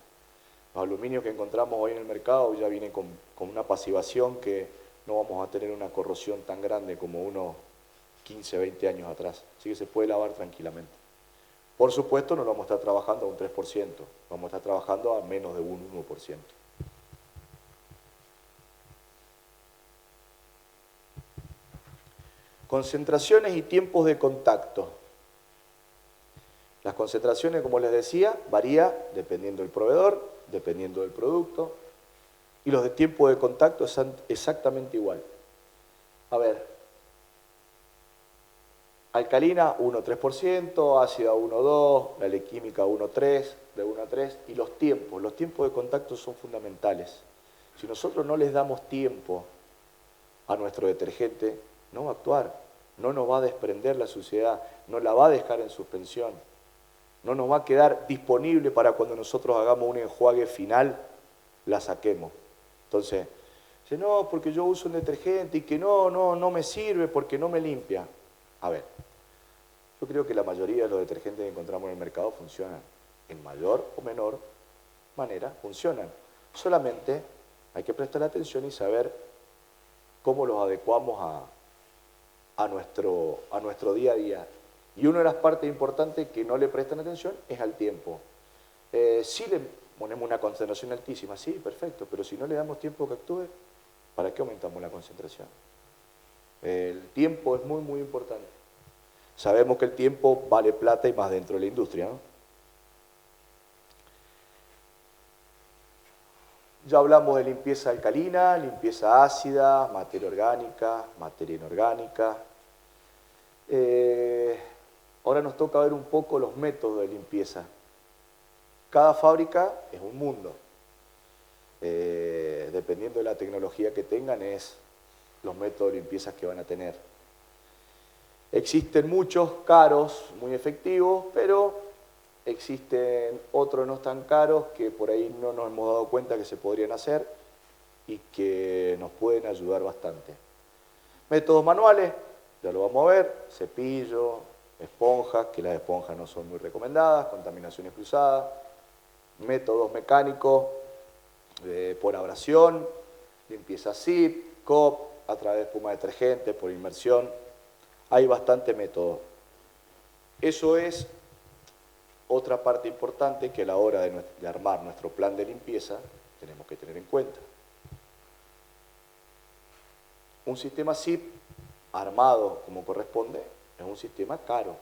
Los aluminios que encontramos hoy en el mercado ya vienen con una pasivación que no vamos a tener una corrosión tan grande como unos 15, 20 años atrás, así que se puede lavar tranquilamente. Por supuesto no lo vamos a estar trabajando a un 3%, vamos a estar trabajando a menos de un 1%. Concentraciones y tiempos de contacto. Las concentraciones, como les decía, varía dependiendo del proveedor, dependiendo del producto, y los de tiempo de contacto son exactamente igual. A ver, alcalina 1,3%, ácida 1,2%, la lequímica 1,3%, de 1 a 3, y los tiempos de contacto son fundamentales. Si nosotros no les damos tiempo a nuestro detergente, no va a actuar, no nos va a desprender la suciedad, no la va a dejar en suspensión, no nos va a quedar disponible para cuando nosotros hagamos un enjuague final, la saquemos. Entonces, dice, no, porque yo uso un detergente y que no me sirve porque no me limpia. A ver, yo creo que la mayoría de los detergentes que encontramos en el mercado funcionan. En mayor o menor manera funcionan. Solamente hay que prestar atención y saber cómo los adecuamos a nuestro día a día. Y una de las partes importantes que no le prestan atención es al tiempo. Si le ponemos una concentración altísima, sí, perfecto, pero si no le damos tiempo que actúe, ¿para qué aumentamos la concentración? El tiempo es muy, muy importante. Sabemos que el tiempo vale plata y más dentro de la industria, ¿no? Ya hablamos de limpieza alcalina, limpieza ácida, materia orgánica, materia inorgánica. Ahora nos toca ver un poco los métodos de limpieza. Cada fábrica es un mundo. Dependiendo de la tecnología que tengan, es los métodos de limpieza que van a tener. Existen muchos caros, muy efectivos, pero existen otros no tan caros que por ahí no nos hemos dado cuenta que se podrían hacer y que nos pueden ayudar bastante. Métodos manuales, ya lo vamos a ver, cepillo, esponjas, que las esponjas no son muy recomendadas, contaminaciones cruzadas, métodos mecánicos por abrasión, limpieza SIP, COP, a través de espuma detergente, por inmersión. Hay bastante método. Eso es otra parte importante que a la hora de armar nuestro plan de limpieza tenemos que tener en cuenta. Un sistema SIP armado como corresponde es un sistema caro,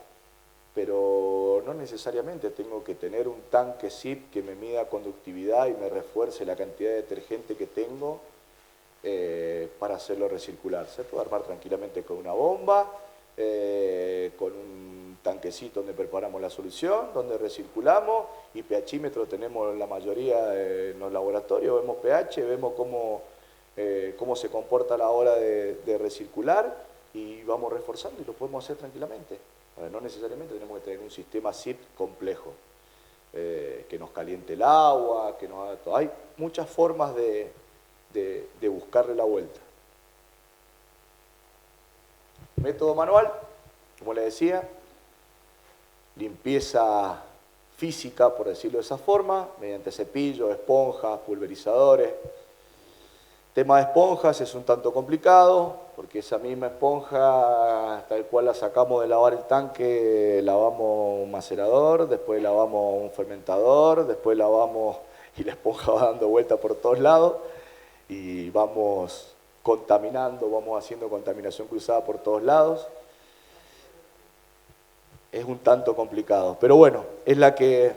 pero no necesariamente tengo que tener un tanque SIP que me mida conductividad y me refuerce la cantidad de detergente que tengo para hacerlo recircular. Se puede armar tranquilamente con una bomba, con un tanquecito donde preparamos la solución, donde recirculamos, y pHímetro tenemos la mayoría en los laboratorios, vemos pH, vemos cómo se comporta a la hora de recircular y vamos reforzando y lo podemos hacer tranquilamente. No necesariamente tenemos que tener un sistema SIP complejo, que nos caliente el agua, que nos haga todo. Hay muchas formas de buscarle la vuelta. Método manual, como les decía, limpieza física, por decirlo de esa forma, mediante cepillos, esponjas, pulverizadores. Tema de esponjas es un tanto complicado, porque esa misma esponja, tal cual la sacamos de lavar el tanque, lavamos un macerador, después lavamos un fermentador, después lavamos y la esponja va dando vuelta por todos lados y vamos contaminando, vamos haciendo contaminación cruzada por todos lados. Es un tanto complicado, pero bueno, es la que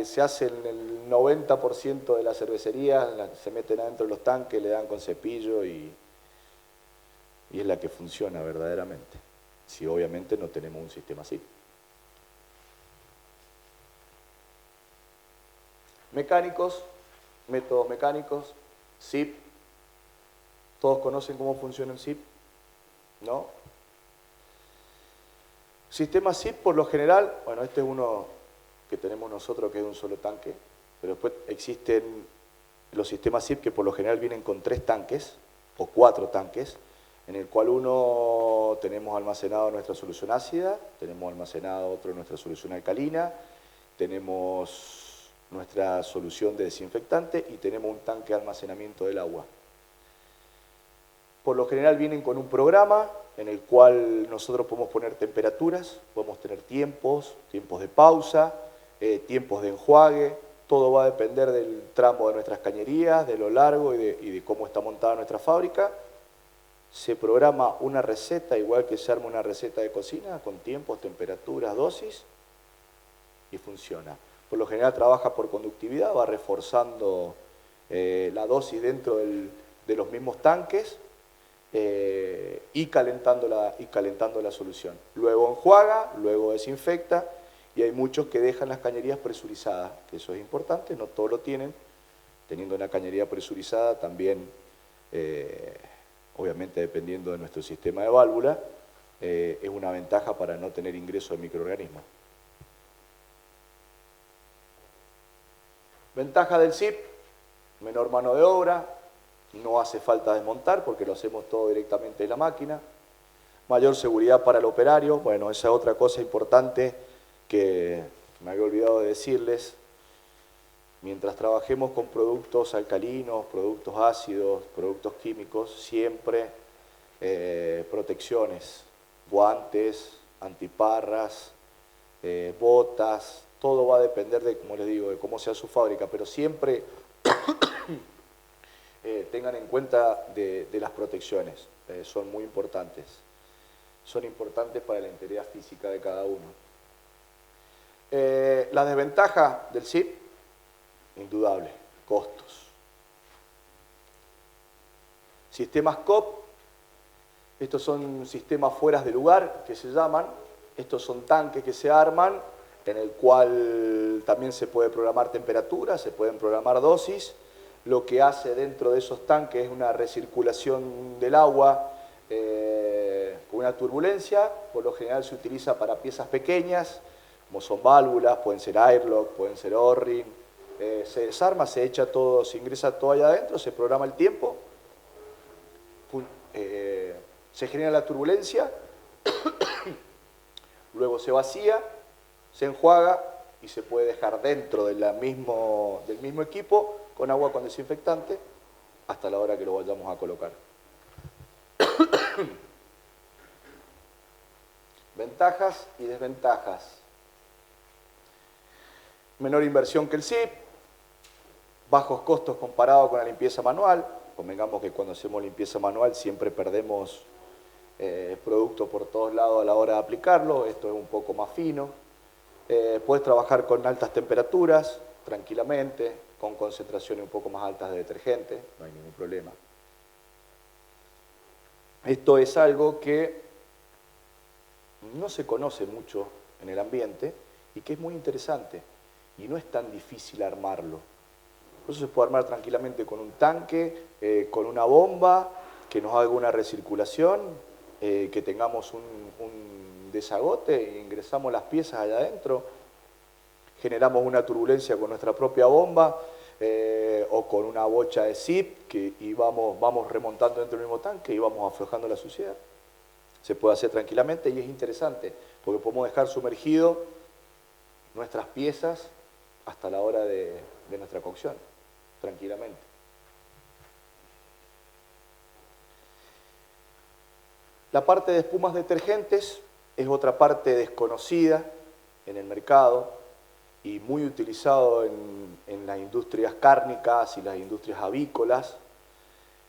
se hace en el 90% de las cervecerías, se meten adentro de los tanques, le dan con cepillo y es la que funciona verdaderamente, si obviamente no tenemos un sistema así. Mecánicos, métodos mecánicos, SIP. ¿Todos conocen cómo funciona el SIP? ¿No? Sistema SIP por lo general, bueno, este es uno que tenemos nosotros que es de un solo tanque, pero después existen los sistemas SIP que por lo general vienen con 3 tanques o 4 tanques, en el cual uno tenemos almacenado nuestra solución ácida, tenemos almacenado otro nuestra solución alcalina, tenemos nuestra solución de desinfectante y tenemos un tanque de almacenamiento del agua. Por lo general vienen con un programa en el cual nosotros podemos poner temperaturas, podemos tener tiempos de pausa, tiempos de enjuague, todo va a depender del tramo de nuestras cañerías, de lo largo y de cómo está montada nuestra fábrica. Se programa una receta, igual que se arma una receta de cocina, con tiempos, temperaturas, dosis, y funciona. Por lo general trabaja por conductividad, va reforzando la dosis dentro de los mismos tanques, y calentando la solución. Luego enjuaga, luego desinfecta, y hay muchos que dejan las cañerías presurizadas, que eso es importante, no todos lo tienen. Teniendo una cañería presurizada también, obviamente dependiendo de nuestro sistema de válvula, es una ventaja para no tener ingreso de microorganismos. Ventaja del SIP, menor mano de obra, no hace falta desmontar porque lo hacemos todo directamente en la máquina. Mayor seguridad para el operario, bueno, esa es otra cosa importante que me había olvidado de decirles. Mientras trabajemos con productos alcalinos, productos ácidos, productos químicos, siempre protecciones, guantes, antiparras, botas, todo va a depender de, como les digo, de cómo sea su fábrica, pero siempre tengan en cuenta de las protecciones, son muy importantes. Son importantes para la integridad física de cada uno. La desventaja del SIP, indudable, costos. Sistemas COP, estos son sistemas fueras de lugar que se llaman, estos son tanques que se arman, en el cual también se puede programar temperatura, se pueden programar dosis. Lo que hace dentro de esos tanques es una recirculación del agua con una turbulencia, por lo general se utiliza para piezas pequeñas, como son válvulas, pueden ser airlock, pueden ser O-ring. Se desarma, se echa todo, se ingresa todo allá adentro, se programa el tiempo, se genera la turbulencia, luego se vacía, se enjuaga y se puede dejar dentro del mismo equipo con agua con desinfectante hasta la hora que lo vayamos a colocar. Ventajas y desventajas. Menor inversión que el SIP, bajos costos comparado con la limpieza manual. Convengamos que cuando hacemos limpieza manual siempre perdemos producto por todos lados a la hora de aplicarlo. Esto es un poco más fino. Puedes trabajar con altas temperaturas tranquilamente, con concentraciones un poco más altas de detergente, no hay ningún problema. Esto es algo que no se conoce mucho en el ambiente y que es muy interesante y no es tan difícil armarlo. Eso se puede armar tranquilamente con un tanque, con una bomba, que nos haga una recirculación, que tengamos un desagote e ingresamos las piezas allá adentro, generamos una turbulencia con nuestra propia bomba o con una bocha de SIP y vamos remontando dentro del mismo tanque y vamos aflojando la suciedad. Se puede hacer tranquilamente y es interesante porque podemos dejar sumergido nuestras piezas hasta la hora de nuestra cocción, tranquilamente. La parte de espumas detergentes es otra parte desconocida en el mercado y muy utilizado en las industrias cárnicas y las industrias avícolas.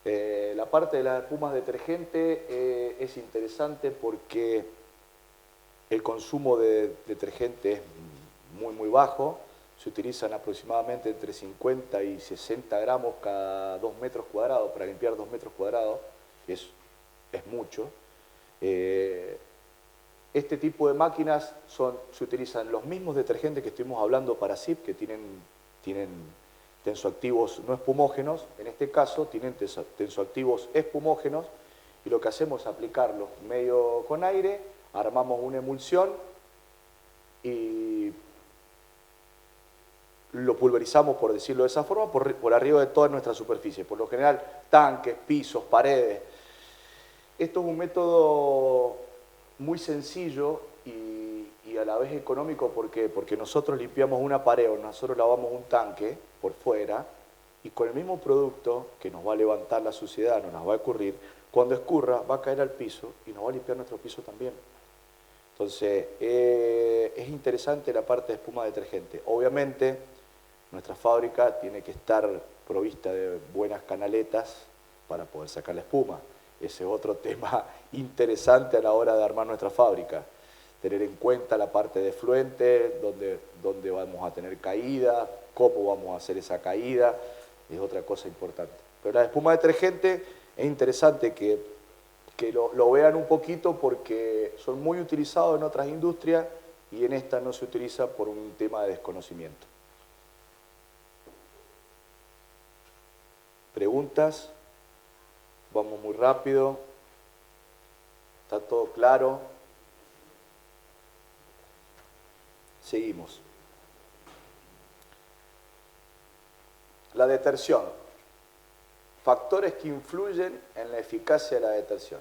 La parte de las espumas detergentes es interesante porque el consumo de detergente es muy bajo. Se utilizan aproximadamente entre 50 y 60 gramos cada 2 metros cuadrados para limpiar 2 metros cuadrados, que es mucho. Este tipo de máquinas se utilizan los mismos detergentes que estuvimos hablando para SIP, que tienen tensoactivos no espumógenos. En este caso tienen tensoactivos espumógenos y lo que hacemos es aplicarlos medio con aire, armamos una emulsión y lo pulverizamos, por decirlo de esa forma, por arriba de toda nuestra superficie. Por lo general, tanques, pisos, paredes. Esto es un método muy sencillo y a la vez económico. ¿Por qué? Porque nosotros limpiamos una pared o nosotros lavamos un tanque por fuera y con el mismo producto que nos va a levantar la suciedad, no nos va a escurrir, cuando escurra va a caer al piso y nos va a limpiar nuestro piso también. Entonces, es interesante la parte de espuma detergente. Obviamente, nuestra fábrica tiene que estar provista de buenas canaletas para poder sacar la espuma. Ese es otro tema interesante a la hora de armar nuestra fábrica. Tener en cuenta la parte de fluente, dónde vamos a tener caída, cómo vamos a hacer esa caída, es otra cosa importante. Pero la espuma detergente es interesante que lo vean un poquito porque son muy utilizados en otras industrias y en esta no se utiliza por un tema de desconocimiento. ¿Preguntas? Vamos muy rápido. ¿Está todo claro? Seguimos. La detersión. Factores que influyen en la eficacia de la detersión.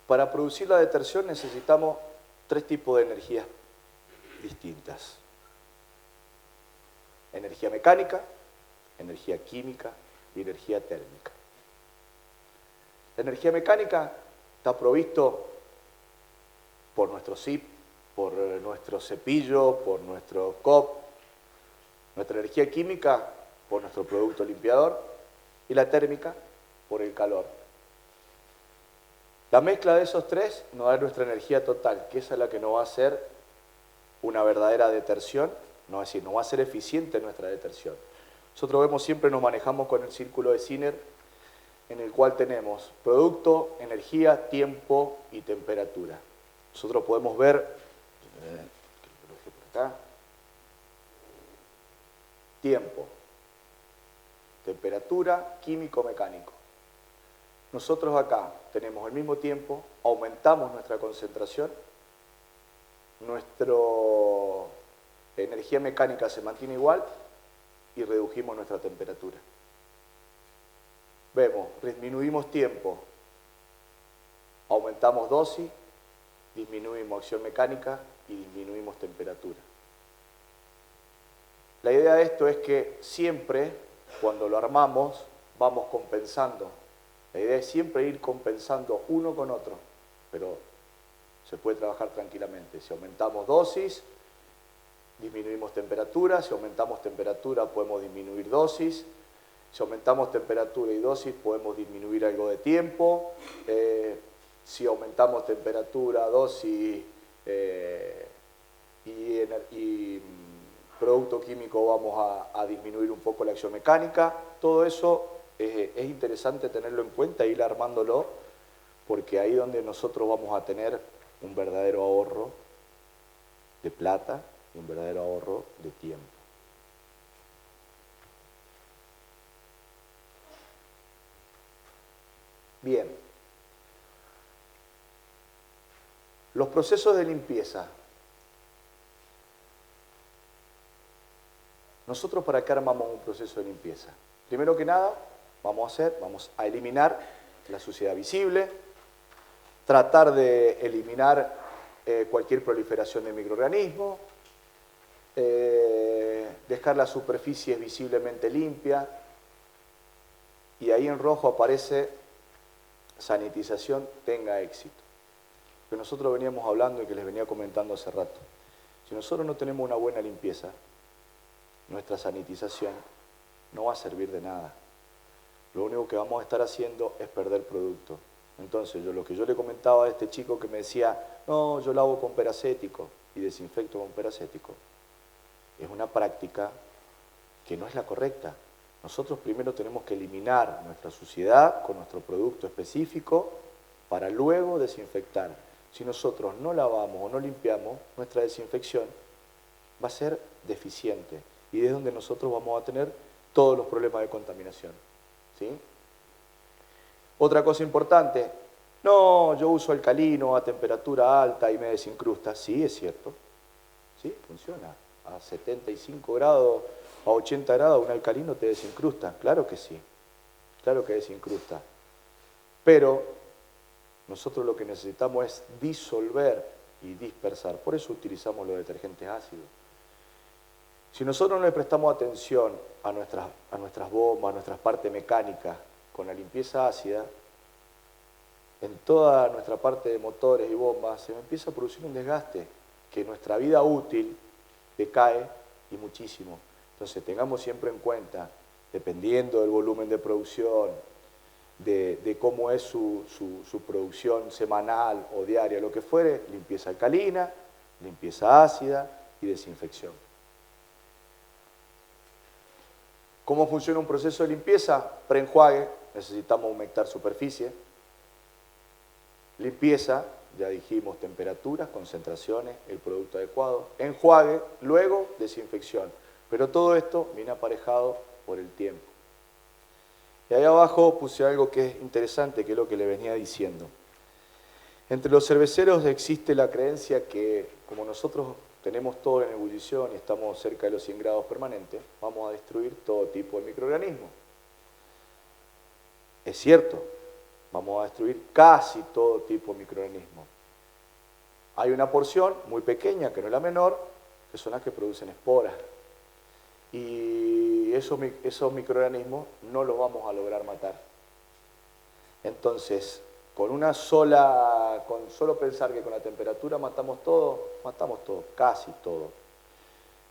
Para producir la detersión necesitamos 3 tipos de energías distintas. Energía mecánica, energía química y energía térmica. La energía mecánica está provisto por nuestro SIP, por nuestro cepillo, por nuestro COP, nuestra energía química por nuestro producto limpiador y la térmica por el calor. La mezcla de esos 3 nos da nuestra energía total, que esa es la que nos va a hacer una verdadera detersión, no va a ser eficiente nuestra detersión. Nosotros vemos, siempre nos manejamos con el círculo de Zinner, en el cual tenemos producto, energía, tiempo y temperatura. Nosotros podemos ver, por acá, tiempo, temperatura, químico, mecánico. Nosotros acá tenemos el mismo tiempo, aumentamos nuestra concentración, nuestra energía mecánica se mantiene igual y redujimos nuestra temperatura. Vemos, disminuimos tiempo, aumentamos dosis, disminuimos acción mecánica y disminuimos temperatura. La idea de esto es que siempre, cuando lo armamos, vamos compensando. La idea es siempre ir compensando uno con otro, pero se puede trabajar tranquilamente. Si aumentamos dosis, disminuimos temperatura. Si aumentamos temperatura, podemos disminuir dosis. Si aumentamos temperatura y dosis, podemos disminuir algo de tiempo. Si aumentamos temperatura, dosis y producto químico, vamos a disminuir un poco la acción mecánica. Todo eso es interesante tenerlo en cuenta e ir armándolo, porque ahí es donde nosotros vamos a tener un verdadero ahorro de plata y un verdadero ahorro de tiempo. Bien. Los procesos de limpieza. Nosotros, ¿para qué armamos un proceso de limpieza? Primero que nada, vamos a eliminar la suciedad visible, tratar de eliminar cualquier proliferación de microorganismos, dejar las superficies visiblemente limpias, y ahí en rojo aparece sanitización, tenga éxito. Que nosotros veníamos hablando y que les venía comentando hace rato. Si nosotros no tenemos una buena limpieza, nuestra sanitización no va a servir de nada. Lo único que vamos a estar haciendo es perder producto. Entonces, lo que yo le comentaba a este chico que me decía, no, yo lavo con peracético y desinfecto con peracético, es una práctica que no es la correcta. Nosotros primero tenemos que eliminar nuestra suciedad con nuestro producto específico para luego desinfectar. Si nosotros no lavamos o no limpiamos, nuestra desinfección va a ser deficiente y es donde nosotros vamos a tener todos los problemas de contaminación. ¿Sí? Otra cosa importante, no, yo uso alcalino a temperatura alta y me desincrusta. Sí, es cierto, sí, funciona. A 75 grados, a 80 grados un alcalino te desincrusta, claro que sí, claro que desincrusta. Pero nosotros lo que necesitamos es disolver y dispersar, por eso utilizamos los detergentes ácidos. Si nosotros no le prestamos atención a nuestras bombas, a nuestras partes mecánicas, con la limpieza ácida, en toda nuestra parte de motores y bombas se empieza a producir un desgaste, que nuestra vida útil decae y muchísimo. Entonces tengamos siempre en cuenta, dependiendo del volumen de producción, de cómo es su producción semanal o diaria, lo que fuere, limpieza alcalina, limpieza ácida y desinfección. ¿Cómo funciona un proceso de limpieza? Preenjuague, necesitamos humectar superficie. Limpieza, ya dijimos, temperaturas, concentraciones, el producto adecuado. Enjuague, luego desinfección. Pero todo esto viene aparejado por el tiempo. Y ahí abajo puse algo que es interesante, que es lo que le venía diciendo. Entre los cerveceros existe la creencia que, como nosotros tenemos todo en ebullición y estamos cerca de los 100 grados permanentes, vamos a destruir todo tipo de microorganismos. Es cierto, vamos a destruir casi todo tipo de microorganismos. Hay una porción muy pequeña, que no es la menor, que son las que producen esporas. Y esos microorganismos no los vamos a lograr matar. Entonces, con solo pensar que con la temperatura matamos todo, casi todo.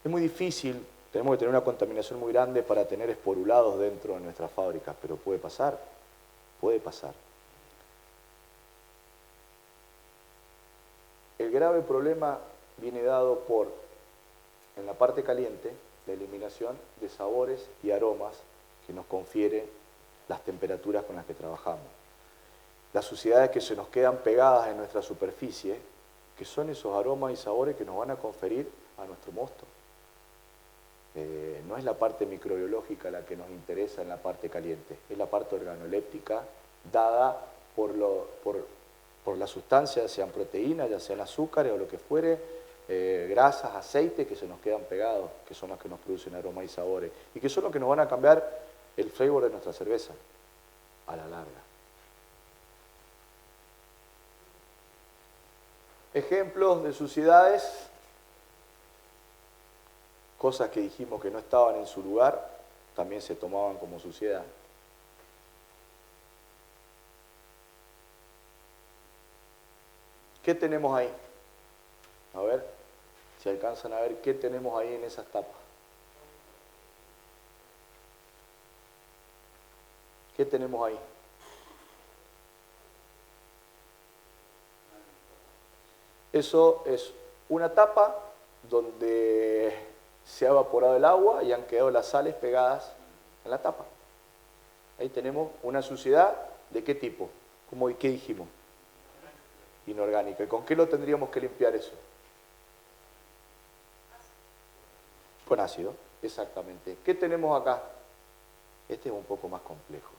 Es muy difícil, tenemos que tener una contaminación muy grande para tener esporulados dentro de nuestras fábricas, pero puede pasar, puede pasar. El grave problema viene dado por, en la parte caliente, la eliminación de sabores y aromas que nos confiere las temperaturas con las que trabajamos. Las suciedades que se nos quedan pegadas en nuestra superficie, que son esos aromas y sabores que nos van a conferir a nuestro mosto. No es la parte microbiológica la que nos interesa en la parte caliente, es la parte organoléptica dada por las sustancias, sean proteínas, ya sean azúcares o lo que fuere, grasas, aceites que se nos quedan pegados, que son los que nos producen aromas y sabores, y que son los que nos van a cambiar el flavor de nuestra cerveza a la larga. Ejemplos de suciedades, cosas que dijimos que no estaban en su lugar, también se tomaban como suciedad. ¿Qué tenemos ahí? A ver, si alcanzan a ver qué tenemos ahí en esas tapas. ¿Qué tenemos ahí? Eso es una tapa donde se ha evaporado el agua y han quedado las sales pegadas en la tapa. Ahí tenemos una suciedad ¿de qué tipo? ¿Qué dijimos? Inorgánica. ¿Y con qué lo tendríamos que limpiar eso? Con ácido, exactamente. ¿Qué tenemos acá? Este es un poco más complejo.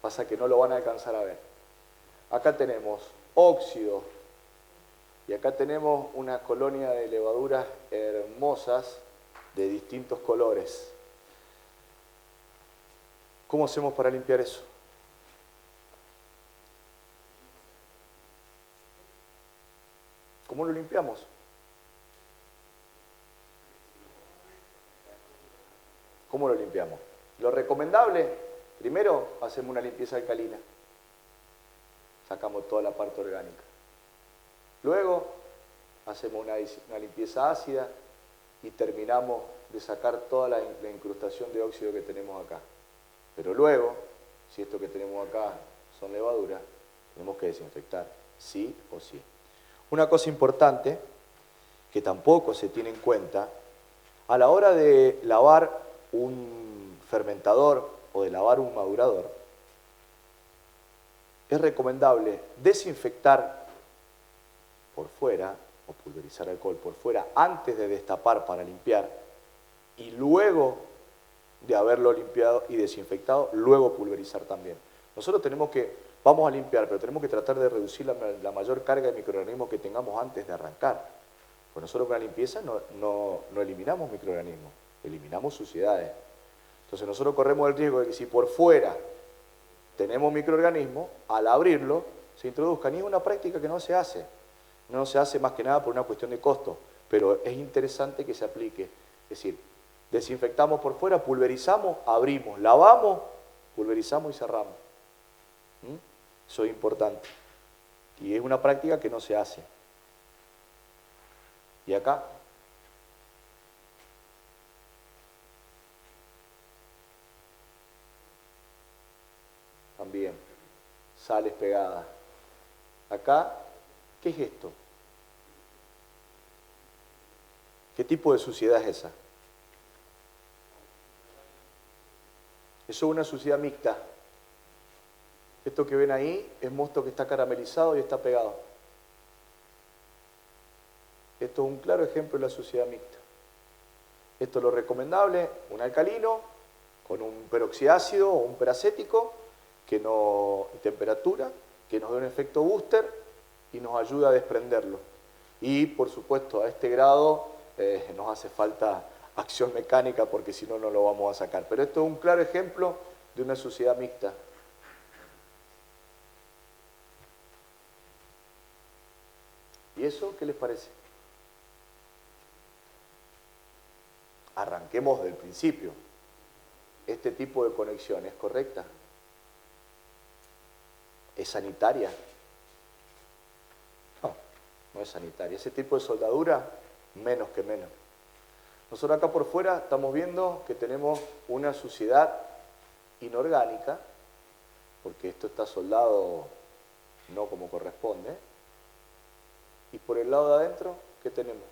Pasa que no lo van a alcanzar a ver. Acá tenemos óxido y acá tenemos una colonia de levaduras hermosas de distintos colores. ¿Cómo hacemos para limpiar eso? ¿Cómo lo limpiamos? ¿Cómo lo limpiamos? Lo recomendable, primero hacemos una limpieza alcalina. Sacamos toda la parte orgánica. Luego hacemos una limpieza ácida y terminamos de sacar toda la incrustación de óxido que tenemos acá. Pero luego, si esto que tenemos acá son levaduras, tenemos que desinfectar, sí o sí. Una cosa importante que tampoco se tiene en cuenta, a la hora de lavar un fermentador o de lavar un madurador, es recomendable desinfectar por fuera o pulverizar alcohol por fuera antes de destapar para limpiar y luego de haberlo limpiado y desinfectado, luego pulverizar también. Nosotros vamos a limpiar, pero tenemos que tratar de reducir la mayor carga de microorganismos que tengamos antes de arrancar. Pues nosotros con la limpieza no eliminamos microorganismos, eliminamos suciedades. Entonces nosotros corremos el riesgo de que si por fuera tenemos microorganismos, al abrirlo se introduzcan. Y es una práctica que no se hace. No se hace más que nada por una cuestión de costo, pero es interesante que se aplique. Es decir, desinfectamos por fuera, pulverizamos, abrimos, lavamos, pulverizamos y cerramos. Eso es importante. Y es una práctica que no se hace. Y acá también sales pegadas. Acá, ¿qué es esto? ¿Qué tipo de suciedad es esa? Eso es una suciedad mixta. Esto que ven ahí es mosto que está caramelizado y está pegado. Esto es un claro ejemplo de la suciedad mixta. Esto es lo recomendable, un alcalino con un peroxiácido o un peracético que temperatura, que nos dé un efecto booster y nos ayuda a desprenderlo. Y por supuesto a este grado nos hace falta acción mecánica porque si no, no lo vamos a sacar. Pero esto es un claro ejemplo de una sociedad mixta. ¿Y eso qué les parece? Arranquemos del principio. ¿Este tipo de conexión es correcta? ¿Es sanitaria? No, no es sanitaria. Ese tipo de soldadura, menos que menos. Nosotros acá por fuera estamos viendo que tenemos una suciedad inorgánica, porque esto está soldado no como corresponde. Y por el lado de adentro, ¿qué tenemos?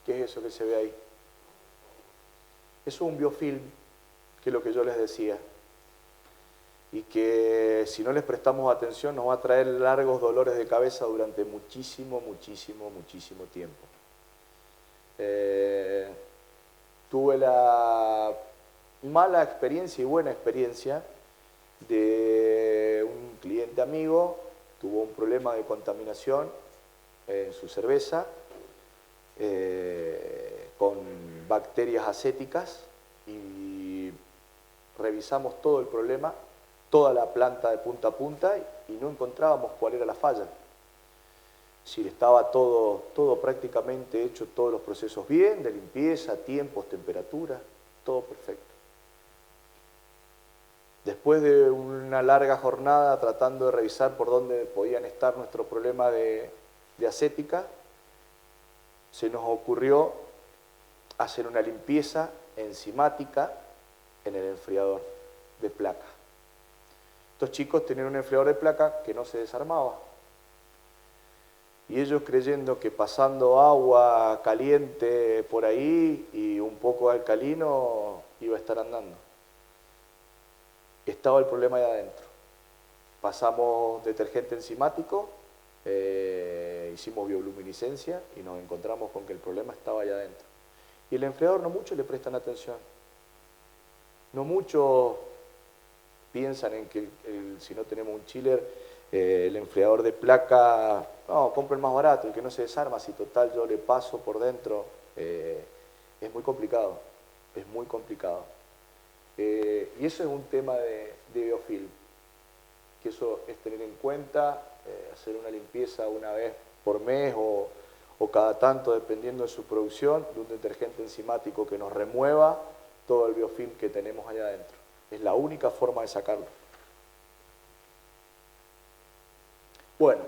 ¿Qué es eso que se ve ahí? Eso es un biofilm, que es lo que yo les decía. Y que si no les prestamos atención nos va a traer largos dolores de cabeza durante muchísimo tiempo. Tuve la mala experiencia y buena experiencia de un cliente amigo, tuvo un problema de contaminación en su cerveza con bacterias acéticas y revisamos todo el problema, toda la planta de punta a punta y no encontrábamos cuál era la falla. Si estaba todo prácticamente hecho, todos los procesos bien, de limpieza, tiempos, temperatura, todo perfecto. Después de una larga jornada tratando de revisar por dónde podían estar nuestros problemas de acética, se nos ocurrió hacer una limpieza enzimática en el enfriador de placa. Estos chicos tenían un enfriador de placa que no se desarmaba. Y ellos creyendo que pasando agua caliente por ahí y un poco de alcalino iba a estar andando. Estaba el problema ahí adentro. Pasamos detergente enzimático, hicimos bioluminiscencia y nos encontramos con que el problema estaba allá adentro. Y el enfriador no mucho le prestan atención. No mucho piensan en que si no tenemos un chiller, el enfriador de placa, no, compro el más barato, el que no se desarma, si total yo le paso por dentro, es muy complicado, es muy complicado. Y eso es un tema de biofilm, que eso es tener en cuenta, hacer una limpieza una vez por mes o cada tanto, dependiendo de su producción, de un detergente enzimático que nos remueva todo el biofilm que tenemos allá adentro. Es la única forma de sacarlo. Bueno,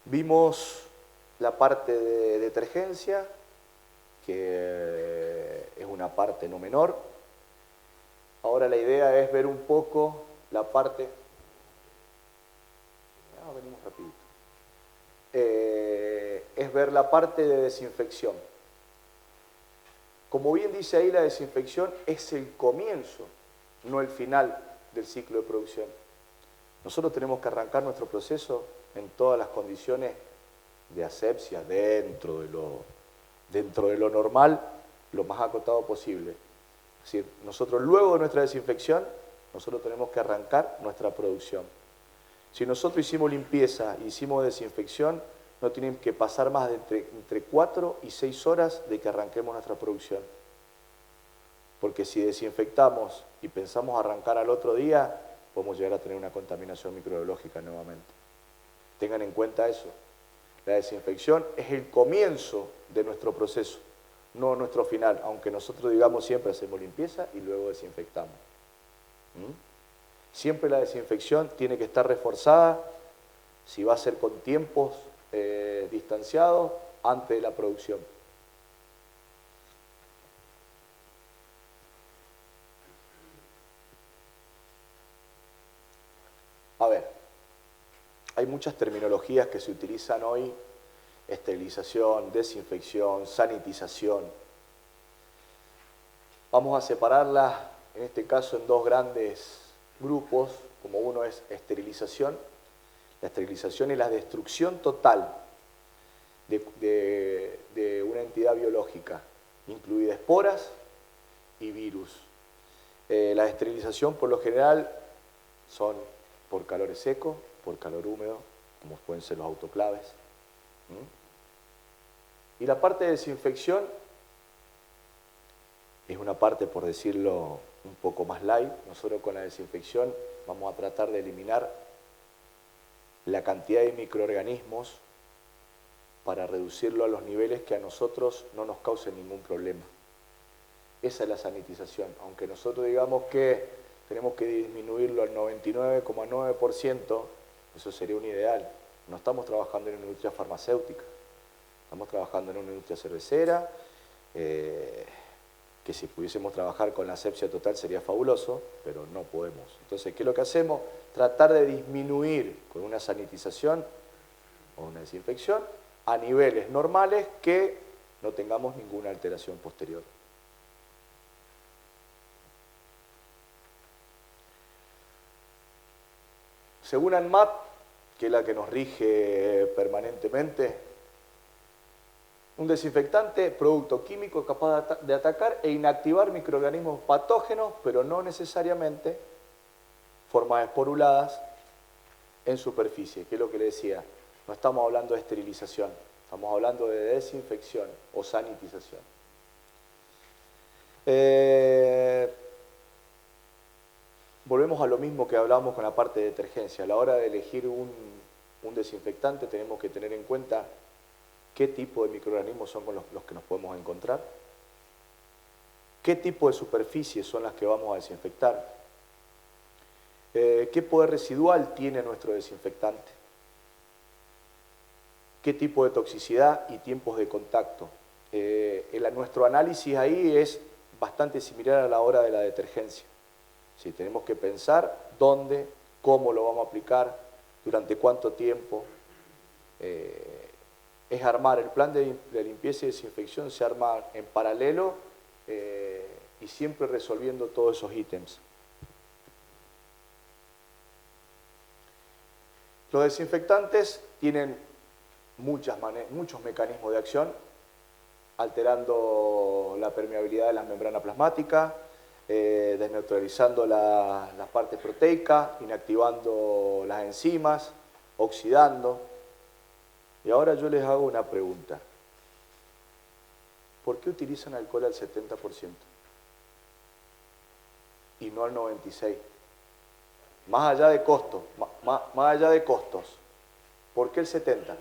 vimos la parte de detergencia, que es una parte no menor. Ahora la idea es ver un poco la parte... venimos rapidito. Es ver la parte de desinfección. Como bien dice ahí, la desinfección es el comienzo, no el final del ciclo de producción. Nosotros tenemos que arrancar nuestro proceso en todas las condiciones de asepsia, dentro de lo normal, lo más acotado posible. Es decir, nosotros luego de nuestra desinfección, nosotros tenemos que arrancar nuestra producción. Si nosotros hicimos limpieza y hicimos desinfección, no tienen que pasar más de entre 4 y 6 horas de que arranquemos nuestra producción. Porque si desinfectamos y pensamos arrancar al otro día, podemos llegar a tener una contaminación microbiológica nuevamente. Tengan en cuenta eso. La desinfección es el comienzo de nuestro proceso, no nuestro final, aunque nosotros digamos siempre hacemos limpieza y luego desinfectamos. Siempre la desinfección tiene que estar reforzada, si va a ser con tiempos distanciados, antes de la producción. A ver, hay muchas terminologías que se utilizan hoy: esterilización, desinfección, sanitización. Vamos a separarlas, en este caso, en dos grandes grupos, como uno es esterilización. La esterilización es la destrucción total de de una entidad biológica, incluidas esporas y virus. La esterilización por lo general son por calor seco, por calor húmedo, como pueden ser los autoclaves. Y la parte de desinfección es una parte, por decirlo un poco más light. Nosotros con la desinfección vamos a tratar de eliminar la cantidad de microorganismos para reducirlo a los niveles que a nosotros no nos causen ningún problema. Esa es la sanitización. Aunque nosotros digamos que tenemos que disminuirlo al 99,9%, eso sería un ideal. No estamos trabajando en una industria farmacéutica, estamos trabajando en una industria cervecera, que si pudiésemos trabajar con la asepsia total sería fabuloso, pero no podemos. Entonces, ¿qué es lo que hacemos? Tratar de disminuir con una sanitización o una desinfección a niveles normales que no tengamos ninguna alteración posterior. Según ANMAT, que es la que nos rige permanentemente, un desinfectante, producto químico capaz de atacar e inactivar microorganismos patógenos, pero no necesariamente formas esporuladas en superficie, que es lo que le decía. No estamos hablando de esterilización, estamos hablando de desinfección o sanitización. Volvemos a lo mismo que hablábamos con la parte de detergencia. A la hora de elegir un desinfectante tenemos que tener en cuenta qué tipo de microorganismos son con los que nos podemos encontrar, qué tipo de superficies son las que vamos a desinfectar, qué poder residual tiene nuestro desinfectante, qué tipo de toxicidad y tiempos de contacto. Nuestro análisis ahí es bastante similar a la hora de la detergencia. Sí, tenemos que pensar dónde, cómo lo vamos a aplicar, durante cuánto tiempo. Es armar el plan de limpieza y desinfección, se arma en paralelo y siempre resolviendo todos esos ítems. Los desinfectantes tienen muchos mecanismos de acción, alterando la permeabilidad de las membranas plasmáticas, desneutralizando las partes proteicas, inactivando las enzimas, oxidando. Y ahora yo les hago una pregunta. ¿Por qué utilizan alcohol al 70% y no al 96%? Más allá de costos, más allá de costos, ¿por qué el 70%?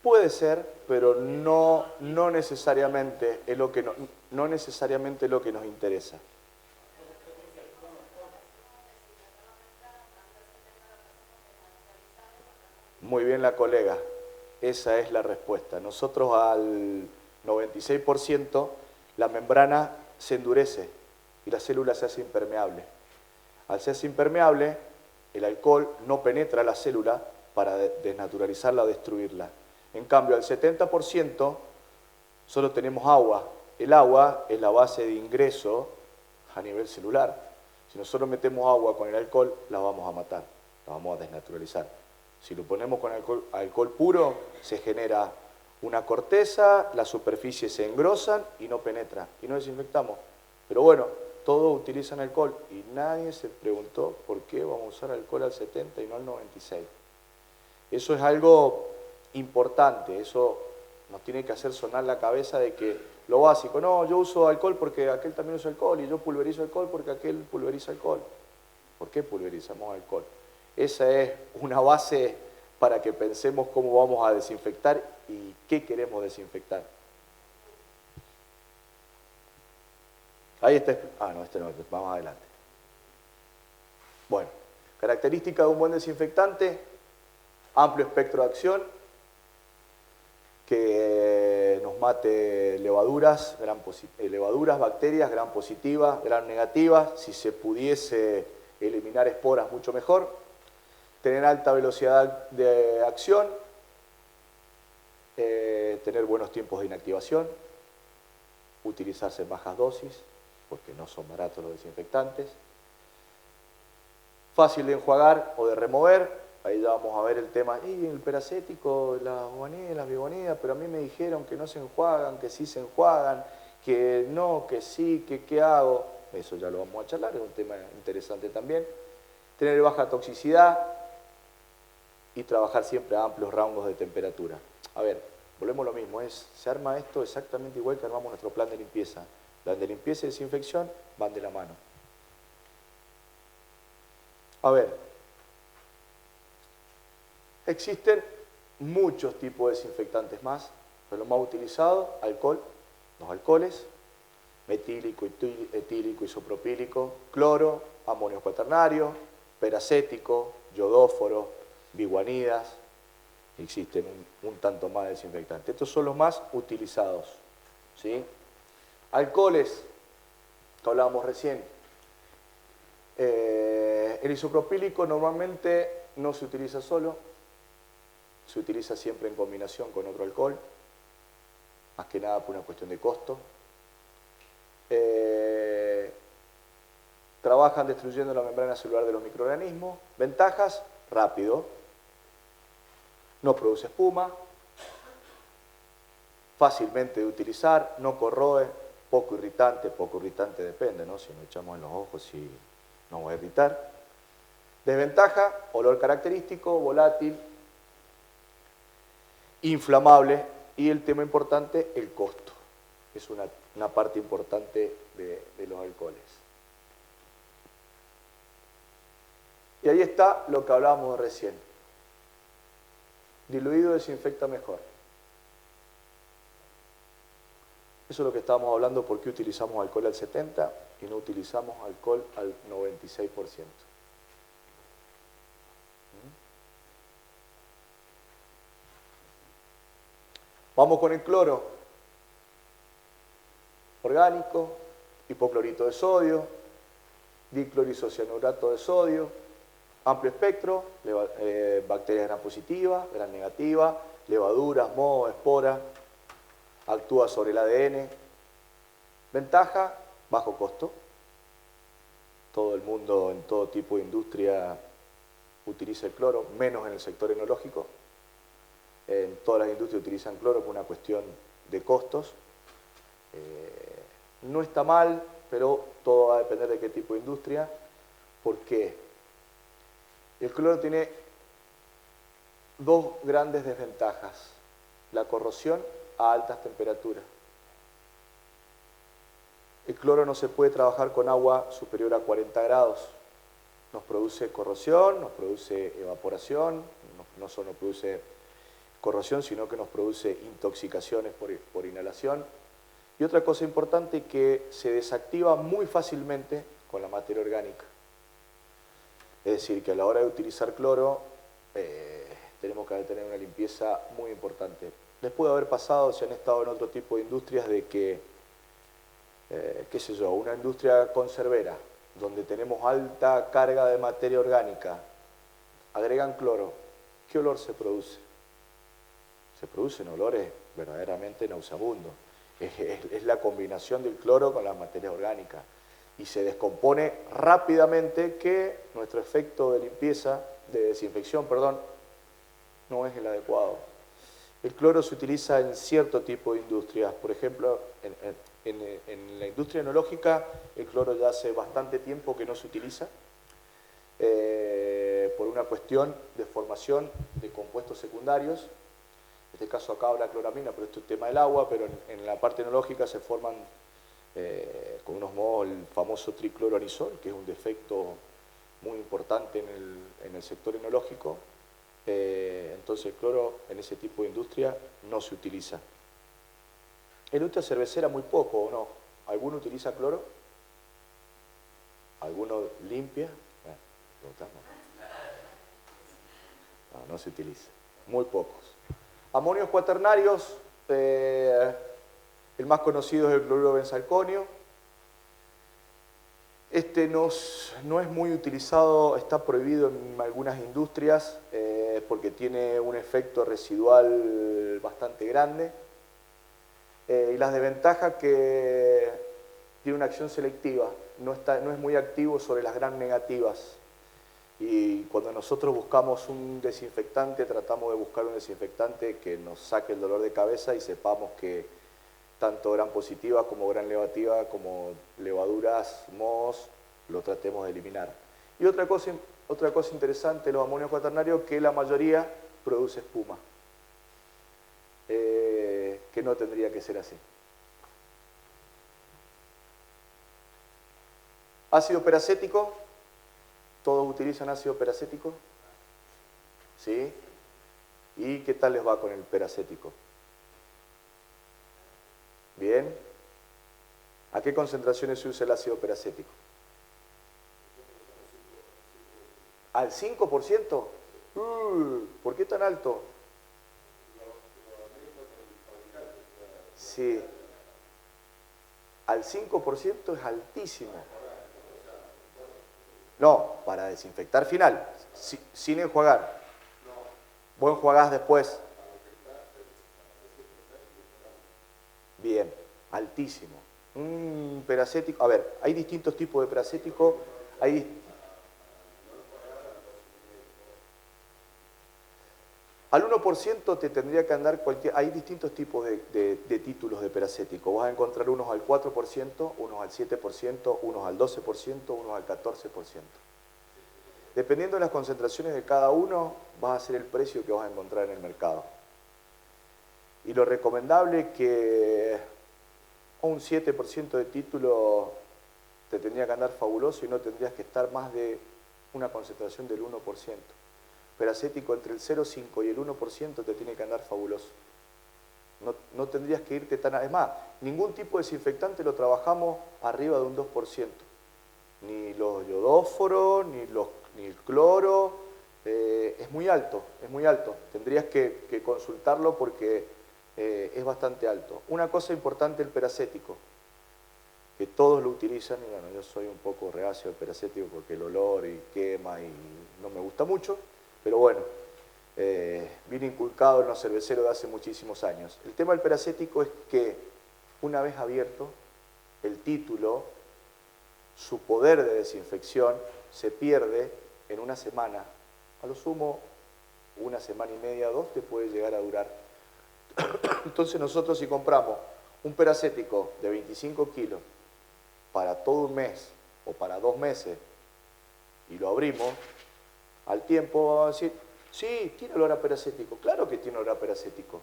Puede ser, pero no necesariamente es lo que no necesariamente es lo que nos interesa. Muy bien la colega, esa es la respuesta. Nosotros al 96% la membrana se endurece y la célula se hace impermeable. Al hacerse impermeable, el alcohol no penetra la célula para desnaturalizarla o destruirla. En cambio, al 70% solo tenemos agua. El agua es la base de ingreso a nivel celular. Si nosotros metemos agua con el alcohol, la vamos a matar, la vamos a desnaturalizar. Si lo ponemos con alcohol puro, se genera una corteza, las superficies se engrosan y no penetra, y no desinfectamos. Pero bueno, todos utilizan alcohol y nadie se preguntó por qué vamos a usar alcohol al 70 y no al 96. Eso es algo importante, eso nos tiene que hacer sonar la cabeza de que lo básico, no, yo uso alcohol porque aquel también usa alcohol y yo pulverizo alcohol porque aquel pulveriza alcohol. ¿Por qué pulverizamos alcohol? Esa es una base para que pensemos cómo vamos a desinfectar y qué queremos desinfectar. Ahí está. No, este no, vamos adelante. Bueno, característica de un buen desinfectante, amplio espectro de acción, que nos mate levaduras, bacterias, gram positivas, gram negativas, si se pudiese eliminar esporas mucho mejor, tener alta velocidad de acción, tener buenos tiempos de inactivación, utilizarse en bajas dosis, porque no son baratos los desinfectantes, fácil de enjuagar o de remover, ahí ya vamos a ver el tema, el peracético, las bigonidas, pero a mí me dijeron que no se enjuagan, que sí se enjuagan, que no, que sí, que qué hago. Eso ya lo vamos a charlar, es un tema interesante también. Tener baja toxicidad y trabajar siempre a amplios rangos de temperatura. A ver, volvemos a lo mismo, se arma esto exactamente igual que armamos nuestro plan de limpieza. Plan de limpieza y desinfección van de la mano. A ver, existen muchos tipos de desinfectantes más, pero lo más utilizado, alcohol, los alcoholes, metílico, etílico, isopropílico, cloro, amonio cuaternario, peracético, yodóforo, biguanidas, existen un tanto más de desinfectantes. Estos son los más utilizados, ¿sí? Alcoholes, que hablábamos recién. El isopropílico normalmente no se utiliza solo, se utiliza siempre en combinación con otro alcohol, más que nada por una cuestión de costo. Trabajan destruyendo la membrana celular de los microorganismos. Ventajas, rápido, no produce espuma, fácilmente de utilizar, no corroe, poco irritante depende, ¿no? Si nos echamos en los ojos, sí, nos va a irritar. Desventaja, olor característico, volátil, inflamable y el tema importante, el costo. Es una parte importante de los alcoholes. Y ahí está lo que hablábamos recién. Diluido desinfecta mejor. Eso es lo que estábamos hablando, por qué utilizamos alcohol al 70% y no utilizamos alcohol al 96%. Vamos con el cloro. Orgánico, hipoclorito de sodio, diclorisocianurato de sodio, amplio espectro, bacterias gram positiva, gram negativa, levaduras, moho, espora, actúa sobre el ADN. Ventaja, bajo costo. Todo el mundo, en todo tipo de industria, utiliza el cloro, menos en el sector enológico. En todas las industrias utilizan cloro por una cuestión de costos. No está mal, pero todo va a depender de qué tipo de industria. ¿Por qué? El cloro tiene dos grandes desventajas. La corrosión a altas temperaturas. El cloro no se puede trabajar con agua superior a 40 grados. Nos produce corrosión, nos produce evaporación, no solo nos produce corrosión, sino que nos produce intoxicaciones por inhalación. Y otra cosa importante, que se desactiva muy fácilmente con la materia orgánica. Es decir, que a la hora de utilizar cloro tenemos que tener una limpieza muy importante. Les puede haber pasado, si han estado en otro tipo de industrias, de que, qué sé yo, una industria conservera, donde tenemos alta carga de materia orgánica, agregan cloro, ¿qué olor se produce? Se producen olores verdaderamente nauseabundos. Es la combinación del cloro con las materias orgánicas y se descompone rápidamente, que nuestro efecto de limpieza, de desinfección, perdón, no es el adecuado. El cloro se utiliza en cierto tipo de industrias. Por ejemplo, en la industria enológica el cloro ya hace bastante tiempo que no se utiliza por una cuestión de formación de compuestos secundarios. En este caso acá habla cloramina, pero esto es tema del agua, pero en la parte enológica se forman con unos modos el famoso tricloroanisol, que es un defecto muy importante en el sector enológico. Entonces el cloro en ese tipo de industria no se utiliza. En industria cervecera muy poco, ¿o no? ¿Alguno utiliza cloro? ¿Alguno limpia? No se utiliza. Muy pocos. Amonios cuaternarios, el más conocido es el cloruro benzalconio. Este no es muy utilizado, está prohibido en algunas industrias porque tiene un efecto residual bastante grande. Y las desventajas, que tiene una acción selectiva, no es muy activo sobre las gram negativas. Y cuando nosotros buscamos un desinfectante, tratamos de buscar un desinfectante que nos saque el dolor de cabeza y sepamos que tanto gram positiva como gram negativa, como levaduras, mohos, lo tratemos de eliminar. Y otra cosa interesante de los amonios cuaternarios, que la mayoría produce espuma, que no tendría que ser así. Ácido peracético, ¿todos utilizan ácido peracético? ¿Sí? ¿Y qué tal les va con el peracético? Bien. ¿A qué concentraciones se usa el ácido peracético? ¿Al 5%? ¿Por qué tan alto? Sí. Al 5% es altísimo. No, para desinfectar final, sin enjuagar. Vos enjuagás después. Bien, altísimo. Un peracético, a ver, hay distintos tipos de peracético. Al 1% te tendría que andar hay distintos tipos de títulos de peracético. Vas a encontrar unos al 4%, unos al 7%, unos al 12%, unos al 14%. Dependiendo de las concentraciones de cada uno, vas a ser el precio que vas a encontrar en el mercado. Y lo recomendable es que un 7% de título te tendría que andar fabuloso y no tendrías que estar más de una concentración del 1%. Peracético entre el 0,5 y el 1% te tiene que andar fabuloso. No tendrías que irte tan... Es más, ningún tipo de desinfectante lo trabajamos arriba de un 2%. Ni los iodóforos, ni el cloro. Es muy alto, es muy alto. Tendrías que consultarlo porque es bastante alto. Una cosa importante, el peracético, que todos lo utilizan, y bueno, yo soy un poco reacio al peracético porque el olor y quema y no me gusta mucho, pero bueno, vine inculcado en los cerveceros de hace muchísimos años. El tema del peracético es que una vez abierto, el título, su poder de desinfección se pierde en una semana. A lo sumo, una semana y media, 2, te puede llegar a durar. Entonces nosotros si compramos un peracético de 25 kilos para todo un mes o para 2 meses y lo abrimos, al tiempo vamos a decir, sí, tiene olor a peracético. Claro que tiene olor a peracético,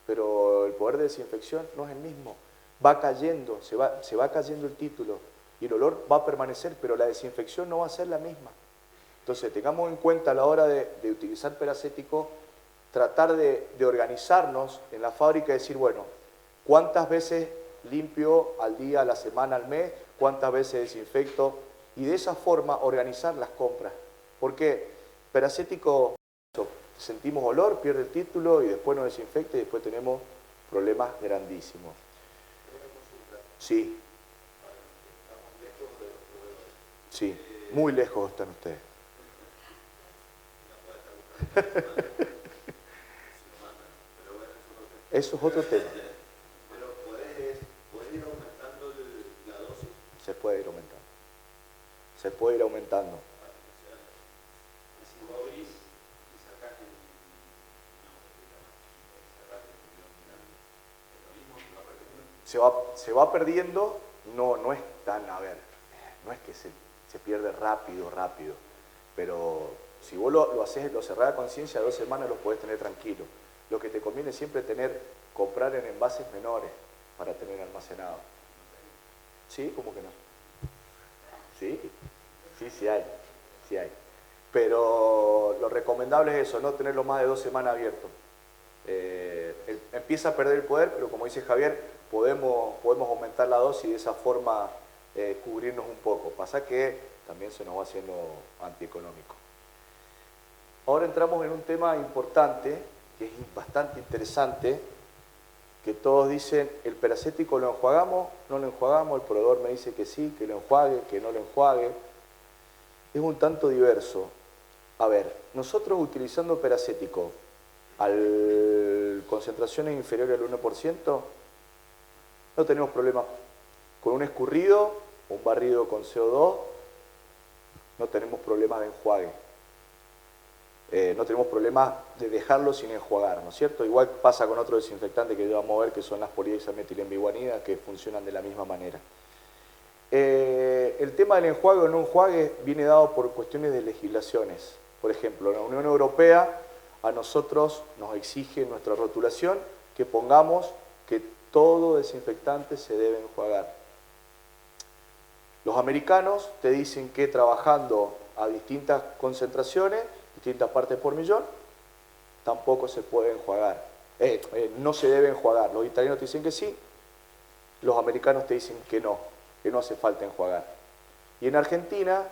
pero el poder de desinfección no es el mismo. Va cayendo, se va cayendo el título y el olor va a permanecer, pero la desinfección no va a ser la misma. Entonces tengamos en cuenta a la hora de utilizar peracético, tratar de organizarnos en la fábrica y decir, bueno, ¿cuántas veces limpio al día, a la semana, al mes? ¿Cuántas veces desinfecto? Y de esa forma organizar las compras. Porque peracético, sentimos olor, pierde el título y después nos desinfecta y después tenemos problemas grandísimos. Sí. Sí, muy lejos están ustedes. Eso es otro tema. Pero ¿podés ir aumentando la dosis? Se puede ir aumentando. Se puede ir aumentando. Si vos abrís y sacás Se va perdiendo, no es tan, a ver, no es que se pierde rápido, pero si vos lo haces, lo cerrás a conciencia, 2 semanas lo podés tener tranquilo. Lo que te conviene siempre comprar en envases menores para tener almacenado. ¿Sí? ¿Cómo que no? Sí, sí hay. Pero lo recomendable es eso, no tenerlo más de 2 semanas abierto. Empieza a perder el poder, pero como dice Javier, podemos aumentar la dosis y de esa forma cubrirnos un poco. Pasa que también se nos va haciendo antieconómico. Ahora entramos en un tema importante, que es bastante interesante, que todos dicen, ¿el peracético lo enjuagamos? ¿No lo enjuagamos? El proveedor me dice que sí, que lo enjuague, que no lo enjuague. Es un tanto diverso. A ver, nosotros utilizando peracético a concentraciones inferiores al 1%, no tenemos problema. Con un escurrido, un barrido con CO2, no tenemos problemas de enjuague. no tenemos problema de dejarlo sin enjuagar, ¿no es cierto? Igual pasa con otro desinfectante que ya vamos a ver, que son las polihexametilenbiguanida, que funcionan de la misma manera. El tema del enjuague o no enjuague viene dado por cuestiones de legislaciones. Por ejemplo, la Unión Europea a nosotros nos exige en nuestra rotulación que pongamos que todo desinfectante se debe enjuagar. Los americanos te dicen que trabajando a distintas concentraciones, distintas partes por millón, tampoco se puede enjuagar. No se debe enjuagar. Los italianos te dicen que sí, los americanos te dicen que no hace falta enjuagar. Y en Argentina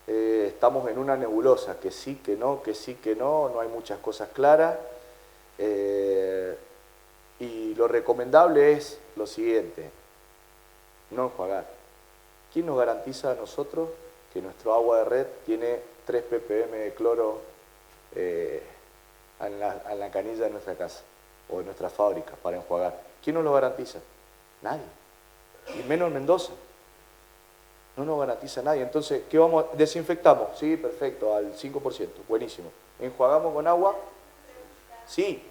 estamos en una nebulosa, que sí, que no hay muchas cosas claras. Y lo recomendable es lo siguiente, no enjuagar. ¿Quién nos garantiza a nosotros que nuestro agua de red tiene 3 ppm de cloro en la canilla de nuestra casa o de nuestra fábrica para enjuagar? ¿Quién nos lo garantiza? Nadie. Y menos en Mendoza. No nos garantiza nadie. Entonces, ¿qué vamos? ¿Desinfectamos? Sí, perfecto, al 5%. Buenísimo. ¿Enjuagamos con agua? Sí.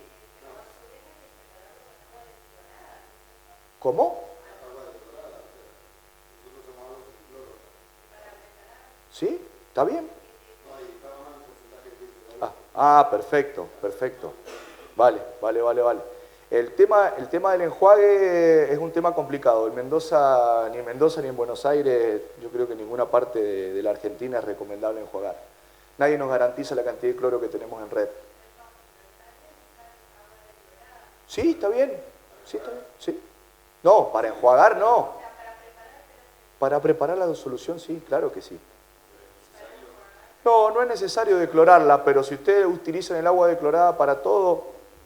¿Cómo? ¿Sí? ¿Está bien? Perfecto. Vale. El tema del enjuague es un tema complicado. Ni en Mendoza ni en Buenos Aires, yo creo que en ninguna parte de la Argentina es recomendable enjuagar. Nadie nos garantiza la cantidad de cloro que tenemos en red. Sí, está bien. Sí. No, para enjuagar no. Para preparar la solución, sí, claro que sí. No es necesario declorarla, pero si ustedes utilizan el agua declorada para todo,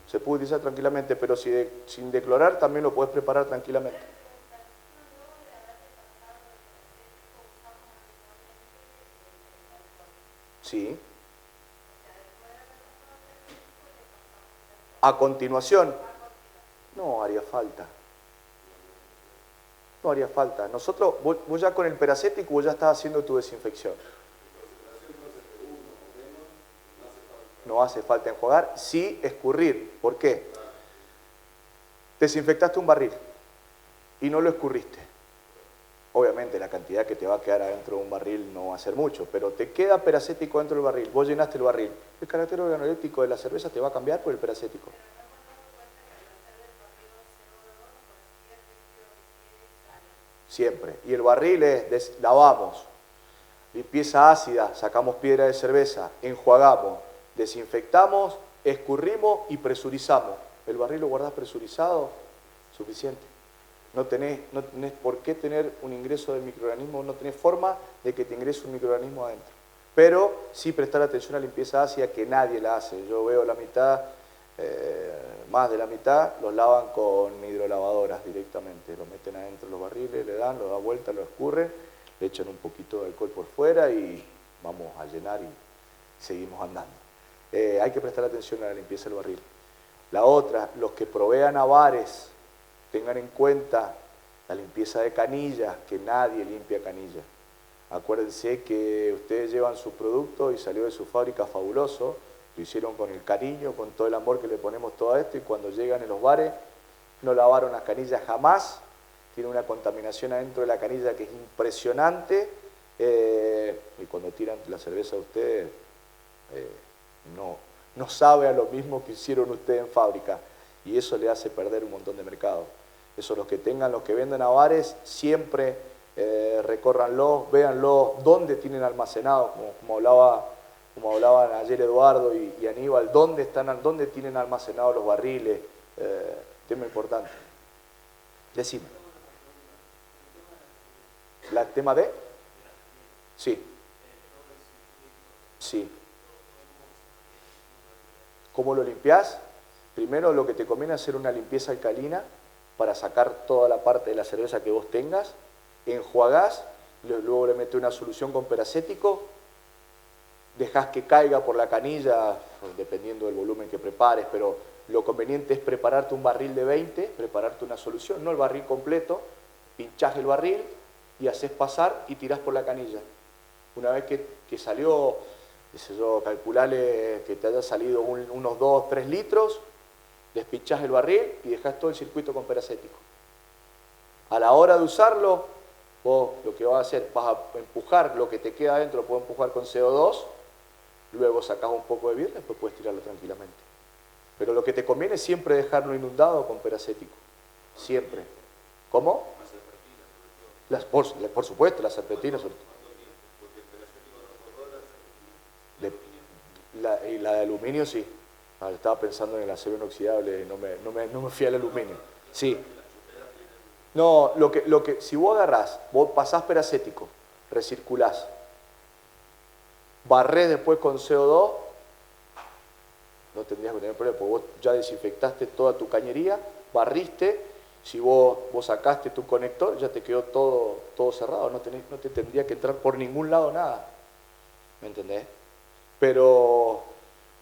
se puede utilizar tranquilamente, pero sin declorar también lo puedes preparar tranquilamente. Sí. A continuación, no haría falta. Nosotros, vos ya con el peracético, vos ya estás haciendo tu desinfección. No hace falta enjuagar, sí escurrir. ¿Por qué? Desinfectaste un barril y no lo escurriste. Obviamente la cantidad que te va a quedar adentro de un barril no va a ser mucho, pero te queda peracético dentro del barril. Vos llenaste el barril. El carácter organoléptico de la cerveza te va a cambiar por el peracético. Siempre. Y el barril es, lavamos, limpieza ácida, sacamos piedra de cerveza, enjuagamos, desinfectamos, escurrimos y presurizamos. El barril lo guardás presurizado, suficiente. No tenés por qué tener un ingreso de microorganismos, no tenés forma de que te ingrese un microorganismo adentro. Pero sí prestar atención a la limpieza ácida, que nadie la hace. Yo veo la mitad, más de la mitad, los lavan con hidrolavadoras directamente. Lo meten adentro de los barriles, le dan, lo da vuelta, lo escurren, le echan un poquito de alcohol por fuera y vamos a llenar y seguimos andando. Hay que prestar atención a la limpieza del barril. La otra, los que provean a bares, tengan en cuenta la limpieza de canillas, que nadie limpia canillas. Acuérdense que ustedes llevan su producto y salió de su fábrica fabuloso, lo hicieron con el cariño, con todo el amor que le ponemos todo esto, y cuando llegan en los bares no lavaron las canillas jamás, tiene una contaminación adentro de la canilla que es impresionante, y cuando tiran la cerveza a ustedes, no sabe a lo mismo que hicieron ustedes en fábrica, y eso le hace perder un montón de mercado. Eso los que venden a bares, siempre recórranlo, véanlo, dónde tienen almacenado, como hablaban ayer Eduardo y Aníbal, dónde tienen almacenados los barriles, tema importante. Decime. ¿El tema de? Sí. ¿Cómo lo limpiás? Primero lo que te conviene es hacer una limpieza alcalina para sacar toda la parte de la cerveza que vos tengas, enjuagás, luego le metés una solución con peracético, dejás que caiga por la canilla, dependiendo del volumen que prepares, pero lo conveniente es prepararte un barril de 20, prepararte una solución, no el barril completo, pinchás el barril y haces pasar y tirás por la canilla. Una vez que salió qué sé yo, calculale que te haya salido unos 2, 3 litros, despichás el barril y dejás todo el circuito con peracético. A la hora de usarlo, vos lo que vas a hacer, vas a empujar lo que te queda adentro, lo puedes empujar con CO2, luego sacás un poco de birra y después puedes tirarlo tranquilamente. Pero lo que te conviene es siempre dejarlo inundado con peracético. Siempre. ¿Cómo? Por supuesto, las serpentinas. Y la de aluminio sí. Estaba pensando en el acero inoxidable, no me fui al aluminio. Sí. No, si vos agarrás, vos pasás peracético, recirculás, barrés después con CO2, no tendrías que tener problema, porque vos ya desinfectaste toda tu cañería, barriste, si vos sacaste tu conector, ya te quedó todo cerrado, no te tendría que entrar por ningún lado nada, ¿me entendés? Pero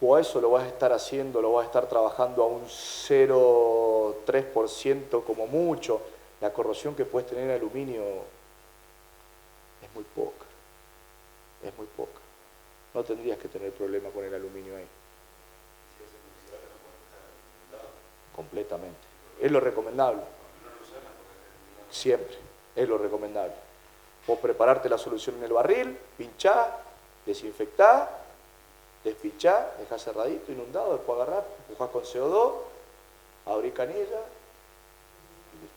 vos eso lo vas a estar haciendo, lo vas a estar trabajando a un 0,3% como mucho. La corrosión que puedes tener en aluminio es muy poca, es muy poca. No tendrías que tener problema con el aluminio ahí. Completamente. Es lo recomendable. Siempre, es lo recomendable. Vos prepararte la solución en el barril, pinchá, desinfectá, despichá, dejá cerradito, inundado, después agarrás, empujás con CO2, abrís canilla y listo.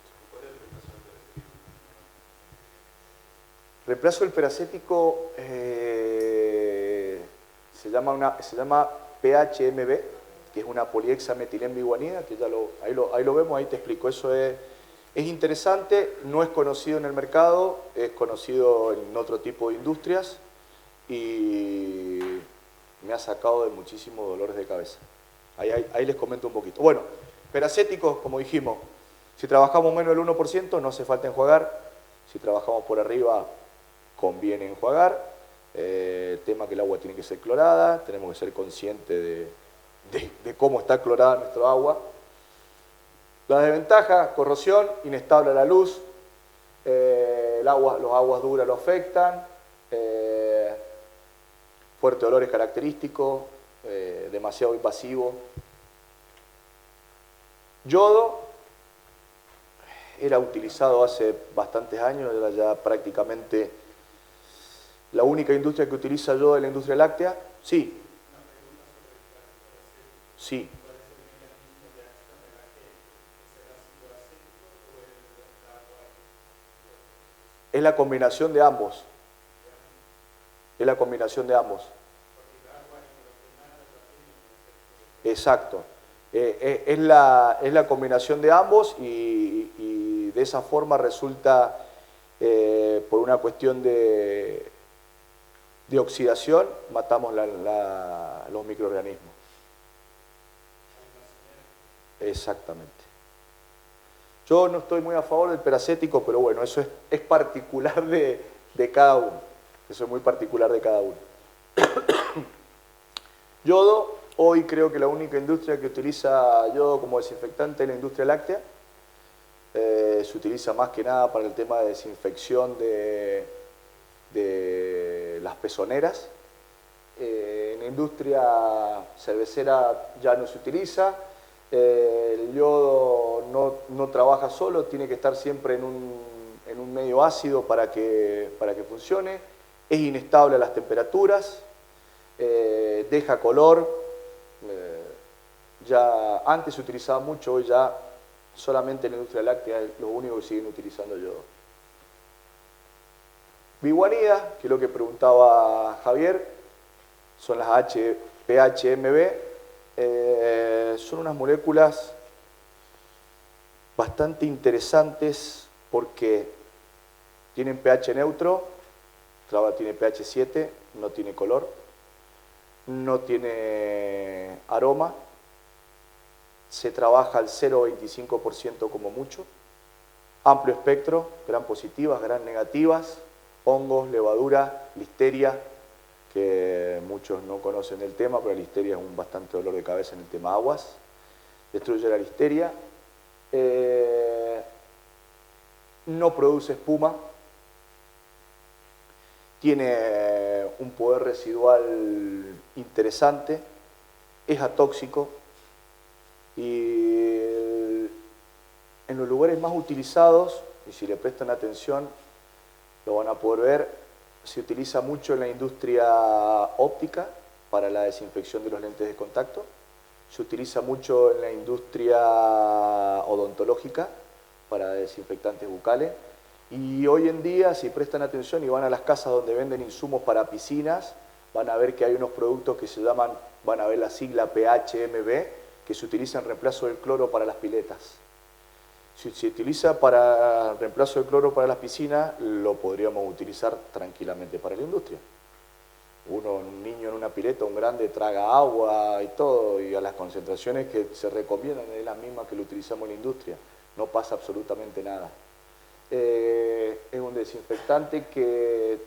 Reemplazo del peracético se llama PHMB, que es una polihexametilenbiguanida, que ya ahí lo vemos, ahí te explico. Eso es interesante, no es conocido en el mercado, es conocido en otro tipo de industrias y me ha sacado de muchísimos dolores de cabeza. Ahí les comento un poquito. Bueno, peracéticos, como dijimos, si trabajamos menos del 1%, no hace falta enjuagar. Si trabajamos por arriba, conviene enjuagar. El tema que el agua tiene que ser clorada, tenemos que ser conscientes de cómo está clorada nuestra agua. La desventaja, corrosión, inestable a la luz, los aguas duras lo afectan, fuerte olor es característico, demasiado invasivo. Yodo era utilizado hace bastantes años, era ya prácticamente la única industria que utiliza yodo es la industria láctea. Sí. Sí. Es la combinación de ambos. Es la combinación de ambos. Exacto. Es la combinación de ambos y de esa forma resulta, por una cuestión de oxidación, matamos los microorganismos. Exactamente. Yo no estoy muy a favor del peracético, pero bueno, eso es particular de cada uno. Eso es muy particular de cada uno. Yodo, hoy creo que la única industria que utiliza yodo como desinfectante es la industria láctea. Se utiliza más que nada para el tema de desinfección de las pezoneras. En la industria cervecera ya no se utiliza. El yodo no trabaja solo, tiene que estar siempre en un medio ácido para que funcione. Es inestable a las temperaturas, deja color. Ya antes se utilizaba mucho, hoy ya solamente en la industria láctea es lo único que siguen utilizando yodo. Biguanida, que es lo que preguntaba Javier, son las PHMB. Son unas moléculas bastante interesantes porque tienen pH neutro, tiene pH 7, no tiene color, no tiene aroma, se trabaja al 0,25% como mucho, amplio espectro, gran positivas, gran negativas, hongos, levadura, listeria, que muchos no conocen el tema, pero la listeria es un bastante dolor de cabeza en el tema aguas. Destruye la listeria. No produce espuma. tiene un poder residual interesante, es atóxico y en los lugares más utilizados, y si le prestan atención lo van a poder ver, se utiliza mucho en la industria óptica para la desinfección de los lentes de contacto, se utiliza mucho en la industria odontológica para desinfectantes bucales, y hoy en día, si prestan atención y van a las casas donde venden insumos para piscinas, van a ver que hay unos productos que se llaman, van a ver la sigla PHMB, que se utiliza en reemplazo del cloro para las piletas. Si se utiliza para reemplazo del cloro para las piscinas, lo podríamos utilizar tranquilamente para la industria. Un niño en una pileta, un grande, traga agua y todo, y a las concentraciones que se recomiendan es las mismas que lo utilizamos en la industria. No pasa absolutamente nada. Es un desinfectante que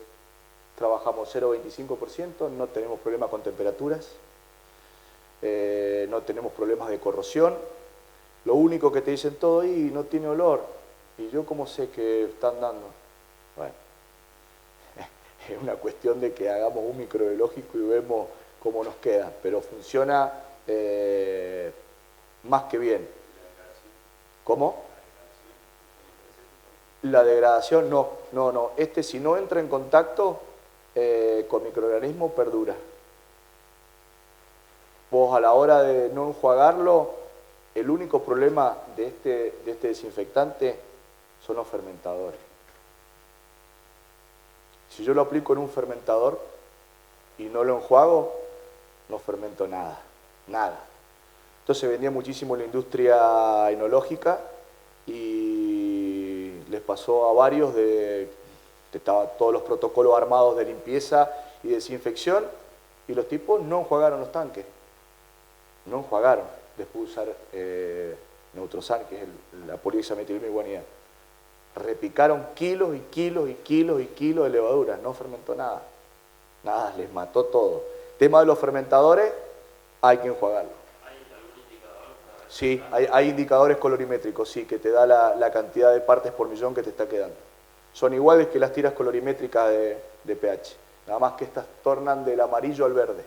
trabajamos 0,25%, no tenemos problemas con temperaturas, no tenemos problemas de corrosión. Lo único que te dicen todo y no tiene olor. ¿Y yo cómo sé que están dando? Bueno, es una cuestión de que hagamos un microbiológico y vemos cómo nos queda, pero funciona más que bien. ¿Cómo? La degradación no. Este si no entra en contacto con microorganismos perdura. Vos a la hora de no enjuagarlo, el único problema de este desinfectante son los fermentadores. Si yo lo aplico en un fermentador y no lo enjuago, no fermento nada. Entonces vendía muchísimo en la industria enológica y les pasó a varios estaban todos los protocolos armados de limpieza y desinfección y los tipos no enjuagaron los tanques. No enjuagaron después de usar Neutrosan, que es la polihexametilmeguanidad. Repicaron kilos y kilos de levadura, no fermentó nada. Nada, les mató todo. Tema de los fermentadores, hay que enjuagarlo. ¿Hay algún indicador? Sí, hay indicadores colorimétricos, sí, que te da la cantidad de partes por millón que te está quedando. Son iguales que las tiras colorimétricas de pH, nada más que estas tornan del amarillo al verde.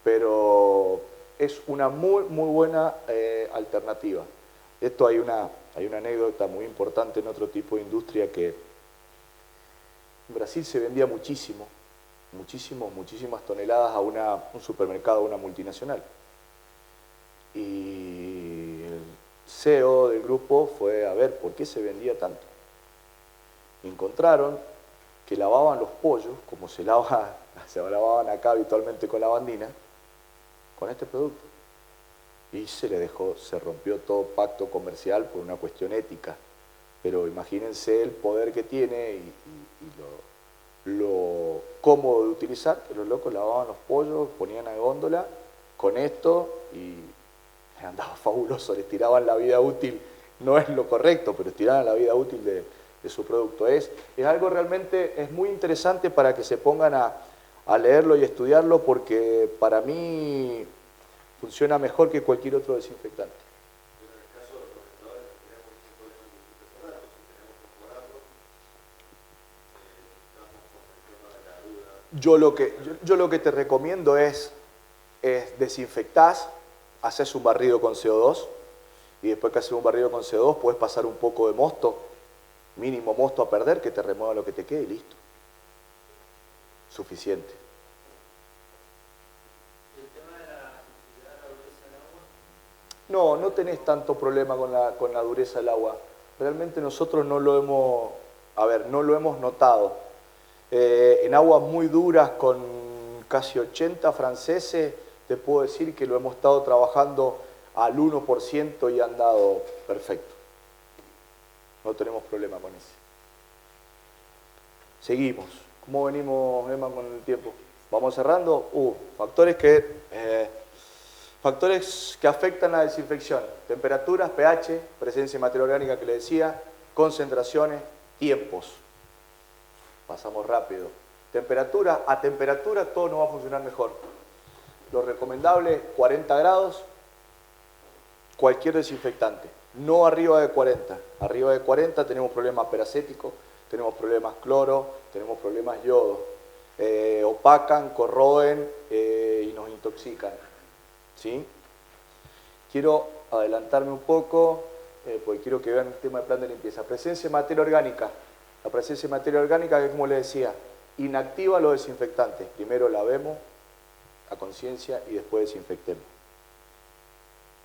Pero es una muy buena alternativa. Esto hay una anécdota muy importante en otro tipo de industria que en Brasil se vendía muchísimas toneladas a un supermercado, a una multinacional. Y el CEO del grupo fue a ver por qué se vendía tanto. Y encontraron que lavaban los pollos, como se lavaban acá habitualmente con lavandina, con este producto. Y se rompió todo pacto comercial por una cuestión ética. Pero imagínense el poder que tiene y lo cómodo de utilizar, que los locos lavaban los pollos, ponían a góndola con esto y andaba fabuloso, les tiraban la vida útil, no es lo correcto, pero tiraban la vida útil de su producto. Es algo realmente, es muy interesante para que se pongan a leerlo y estudiarlo, porque para mí funciona mejor que cualquier otro desinfectante. En el caso de los fermentadores, tenemos que poner un preparado, si tenemos que mejorarlo, estamos con el tema de la duda. Yo lo que te recomiendo es desinfectás, haces un barrido con CO2 y después que haces un barrido con CO2 puedes pasar un poco de mosto, mínimo mosto a perder, que te remueva lo que te quede y listo. Suficiente. ¿Y el tema de la dureza del agua? No tenés tanto problema con la dureza del agua. Realmente nosotros no lo hemos notado. En aguas muy duras con casi 80 franceses, te puedo decir que lo hemos estado trabajando al 1% y han dado perfecto. No tenemos problema con eso. Seguimos. ¿Cómo venimos, Emma, con el tiempo? ¿Vamos cerrando? Factores que afectan la desinfección. Temperaturas, pH, presencia de materia orgánica que le decía, concentraciones, tiempos. Pasamos rápido. Temperatura, a temperatura todo no va a funcionar mejor. Lo recomendable, 40 grados, cualquier desinfectante. No arriba de 40. Arriba de 40 tenemos problemas peracéticos, tenemos problemas cloro, tenemos problemas yodo. Opacan, corroen y nos intoxican. ¿Sí? Quiero adelantarme un poco, porque quiero que vean el tema del plan de limpieza. Presencia de materia orgánica. La presencia de materia orgánica, que como les decía, inactiva los desinfectantes. Primero lavemos a conciencia y después desinfectemos.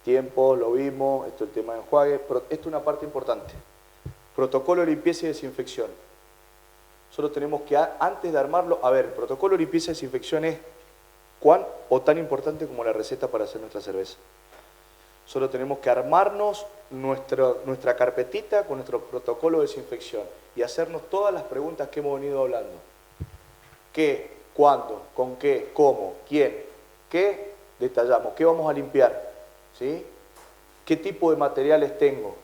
Tiempo, lo vimos, esto es el tema de enjuague, pero esto es una parte importante. Protocolo de limpieza y desinfección. Solo tenemos que, antes de armarlo, a ver, el protocolo de limpieza y desinfección es cuán o tan importante como la receta para hacer nuestra cerveza. Solo tenemos que armarnos nuestra carpetita con nuestro protocolo de desinfección y hacernos todas las preguntas que hemos venido hablando. ¿Qué? ¿Cuándo? ¿Con qué? ¿Cómo? ¿Quién? ¿Qué? Detallamos. ¿Qué vamos a limpiar? ¿Sí? ¿Qué tipo de materiales tengo?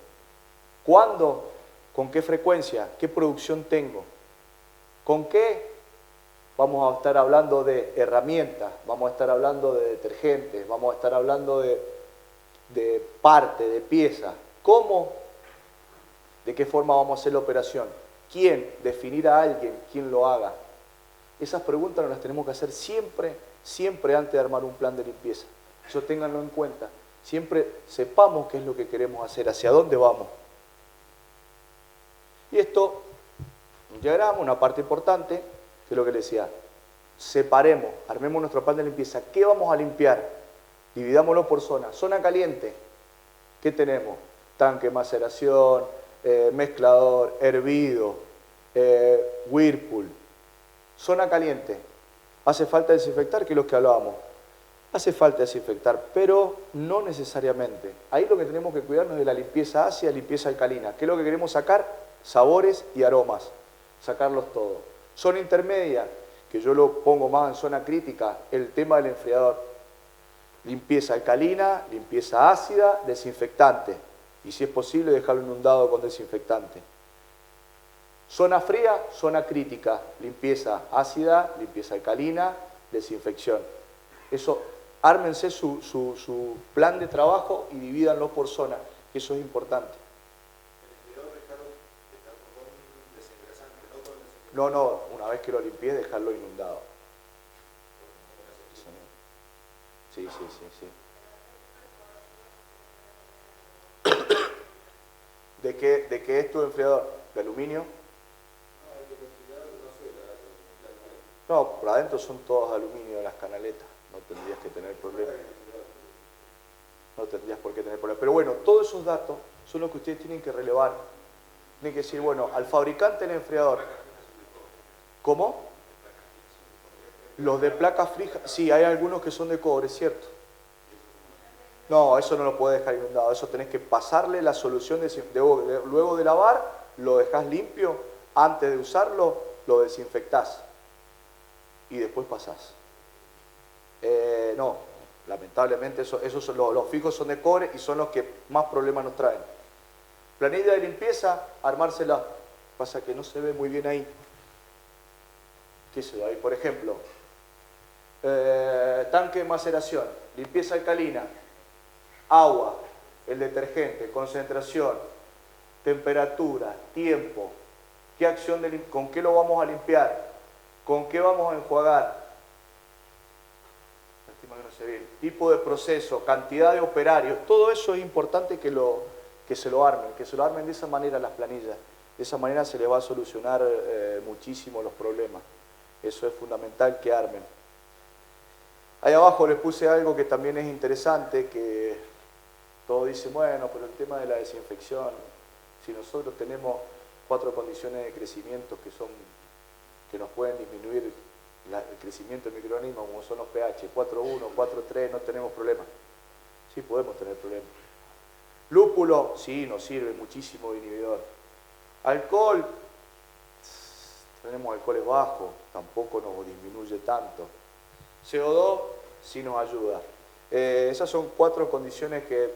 ¿Cuándo? ¿Con qué frecuencia? ¿Qué producción tengo? ¿Con qué? Vamos a estar hablando de herramientas, vamos a estar hablando de detergentes, vamos a estar hablando de parte, de pieza. ¿Cómo? ¿De qué forma vamos a hacer la operación? ¿Quién? Definir a alguien, quién lo haga. Esas preguntas nos las tenemos que hacer siempre, siempre antes de armar un plan de limpieza. Eso ténganlo en cuenta. Siempre sepamos qué es lo que queremos hacer, hacia dónde vamos. Y esto, un diagrama, una parte importante, que es lo que les decía. Separemos, armemos nuestro plan de limpieza. ¿Qué vamos a limpiar? Dividámoslo por zona. Zona caliente, ¿qué tenemos? Tanque, maceración, mezclador, hervido, whirlpool. Zona caliente. ¿Hace falta desinfectar? Que es lo que hablábamos. Hace falta desinfectar, pero no necesariamente. Ahí lo que tenemos que cuidarnos es de la limpieza ácida y limpieza alcalina. ¿Qué es lo que queremos sacar? Sabores y aromas. Sacarlos todos. Zona intermedia, que yo lo pongo más en zona crítica, el tema del enfriador. Limpieza alcalina, limpieza ácida, desinfectante. Y si es posible, dejarlo inundado con desinfectante. Zona fría, zona crítica. Limpieza ácida, limpieza alcalina, desinfección. Eso, ármense su plan de trabajo y divídanlo por zona. Eso es importante. No, una vez que lo limpié, dejarlo inundado. Sí. ¿De qué es tu enfriador? ¿De aluminio? No, por adentro son todos de aluminio las canaletas. No tendrías que tener problema. No tendrías por qué tener problema. Pero bueno, todos esos datos son los que ustedes tienen que relevar. Tienen que decir, bueno, al fabricante del enfriador. ¿Cómo? Los de placas fijas, sí, hay algunos que son de cobre, ¿cierto? No, eso no lo puedes dejar inundado, eso tenés que pasarle la solución, luego de lavar, lo dejás limpio, antes de usarlo, lo desinfectás y después pasás. No, lamentablemente esos son los fijos son de cobre y son los que más problemas nos traen. Planilla de limpieza, armársela, pasa que no se ve muy bien ahí. ¿Qué se ve ahí? Por ejemplo, tanque de maceración, limpieza alcalina, agua, el detergente, concentración, temperatura, tiempo, qué acción con qué lo vamos a limpiar, con qué vamos a enjuagar, tipo de proceso, cantidad de operarios, todo eso es importante que se lo armen de esa manera las planillas. De esa manera se les va a solucionar muchísimo los problemas. Eso es fundamental que armen. Ahí abajo les puse algo que también es interesante, que todos dicen, bueno, pero el tema de la desinfección, si nosotros tenemos 4 condiciones de crecimiento que nos pueden disminuir el crecimiento del microorganismo, como son los pH, 4.1, 4.3, no tenemos problema. Sí podemos tener problemas. Lúpulo, sí, nos sirve muchísimo de inhibidor. Alcohol, tenemos alcoholes bajos, tampoco nos disminuye tanto. CO2, sí nos ayuda. Esas son 4 condiciones que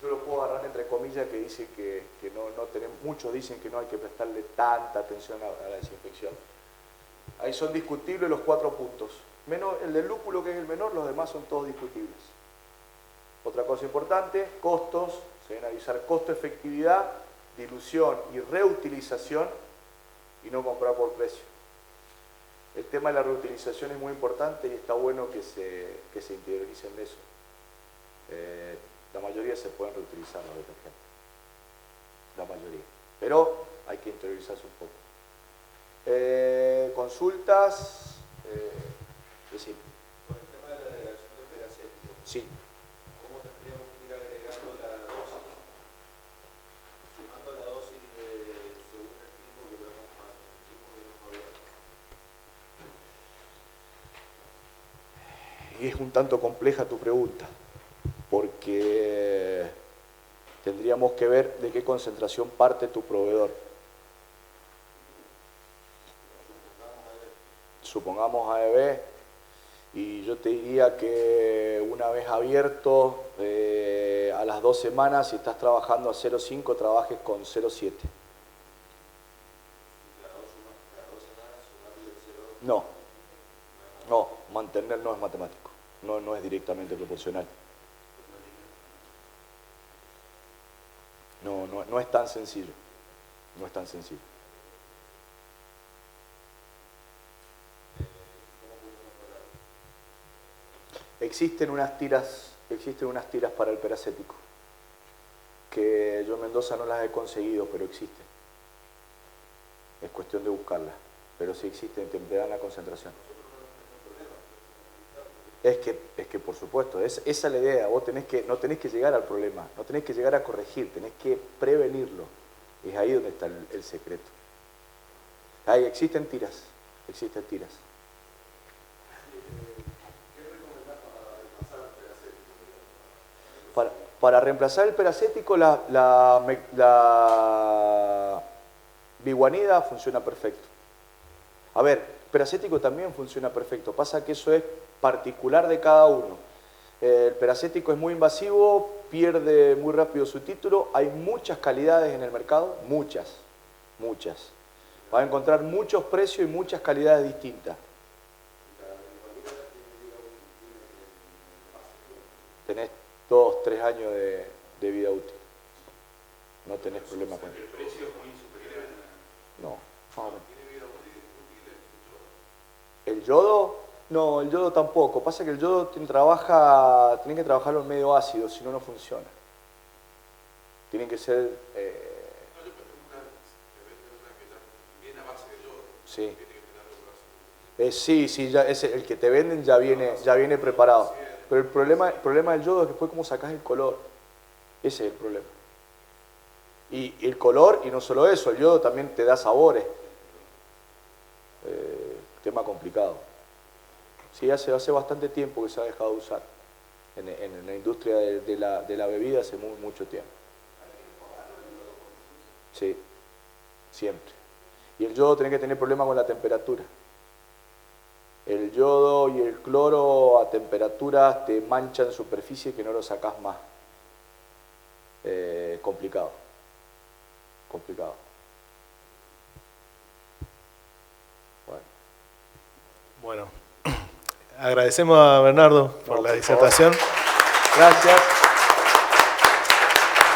yo lo puedo agarrar entre comillas, que dicen que no tenemos, muchos dicen que no hay que prestarle tanta atención a la desinfección. Ahí son discutibles los 4 puntos. Menos el del lúpulo, que es el menor, los demás son todos discutibles. Otra cosa importante, costos, se deben analizar costo-efectividad, dilución y reutilización y no comprar por precio. El tema de la reutilización es muy importante y está bueno que se interioricen de eso. La mayoría se pueden reutilizar los detergentes, la mayoría, pero hay que interiorizarse un poco. Consultas, sí. Con el tema de la agregación del peracético, Sí. ¿cómo tendríamos que ir agregando la dosis? Sumando la dosis según el tiempo que vamos a ver. Y es un tanto compleja tu pregunta, porque tendríamos que ver de qué concentración parte tu proveedor. Supongamos AEB, y yo te diría que una vez abierto, a las 2 semanas, si estás trabajando a 0,5, trabajes con 0,7. No, mantener no es matemático, no es directamente proporcional. No es tan sencillo, no es tan sencillo. Existen unas tiras para el peracético, que yo en Mendoza no las he conseguido, pero existen. Es cuestión de buscarlas, pero sí existen, te dan la concentración. Es que por supuesto, esa es la idea. Vos no tenés que llegar al problema, no tenés que llegar a corregir, tenés que prevenirlo. Es ahí donde está el secreto. Ahí existen tiras. Para reemplazar el peracético, la biguanida funciona perfecto. A ver, peracético también funciona perfecto, pasa que eso es particular de cada uno. El peracético es muy invasivo, pierde muy rápido su título, hay muchas calidades en el mercado, muchas. Vas a encontrar muchos precios y muchas calidades distintas. Tenés 2, 3 años de vida útil. No tenés problema con eso. ¿El precio es muy superior? No. ¿Tiene vida útil ¿El yodo? No, el yodo tampoco. Pasa que el yodo tenés que trabajarlo en medio ácido, si no, no funciona. Tiene que ser... No, yo por ejemplo, una que ya viene a base de yodo. Sí. Tiene que tener Sí, ya el que te venden ya viene preparado. Pero el problema del yodo es después cómo sacás el color. Ese es el problema. Y el color, y no solo eso, el yodo también te da sabores. Tema complicado. Sí, hace bastante tiempo que se ha dejado de usar. En la industria de la bebida hace mucho tiempo. Sí, siempre. Y el yodo tiene que tener problemas con la temperatura. El yodo y el cloro a temperaturas te manchan superficie que no lo sacás más. Complicado. Bueno, agradecemos a Bernardo por la disertación. Gracias.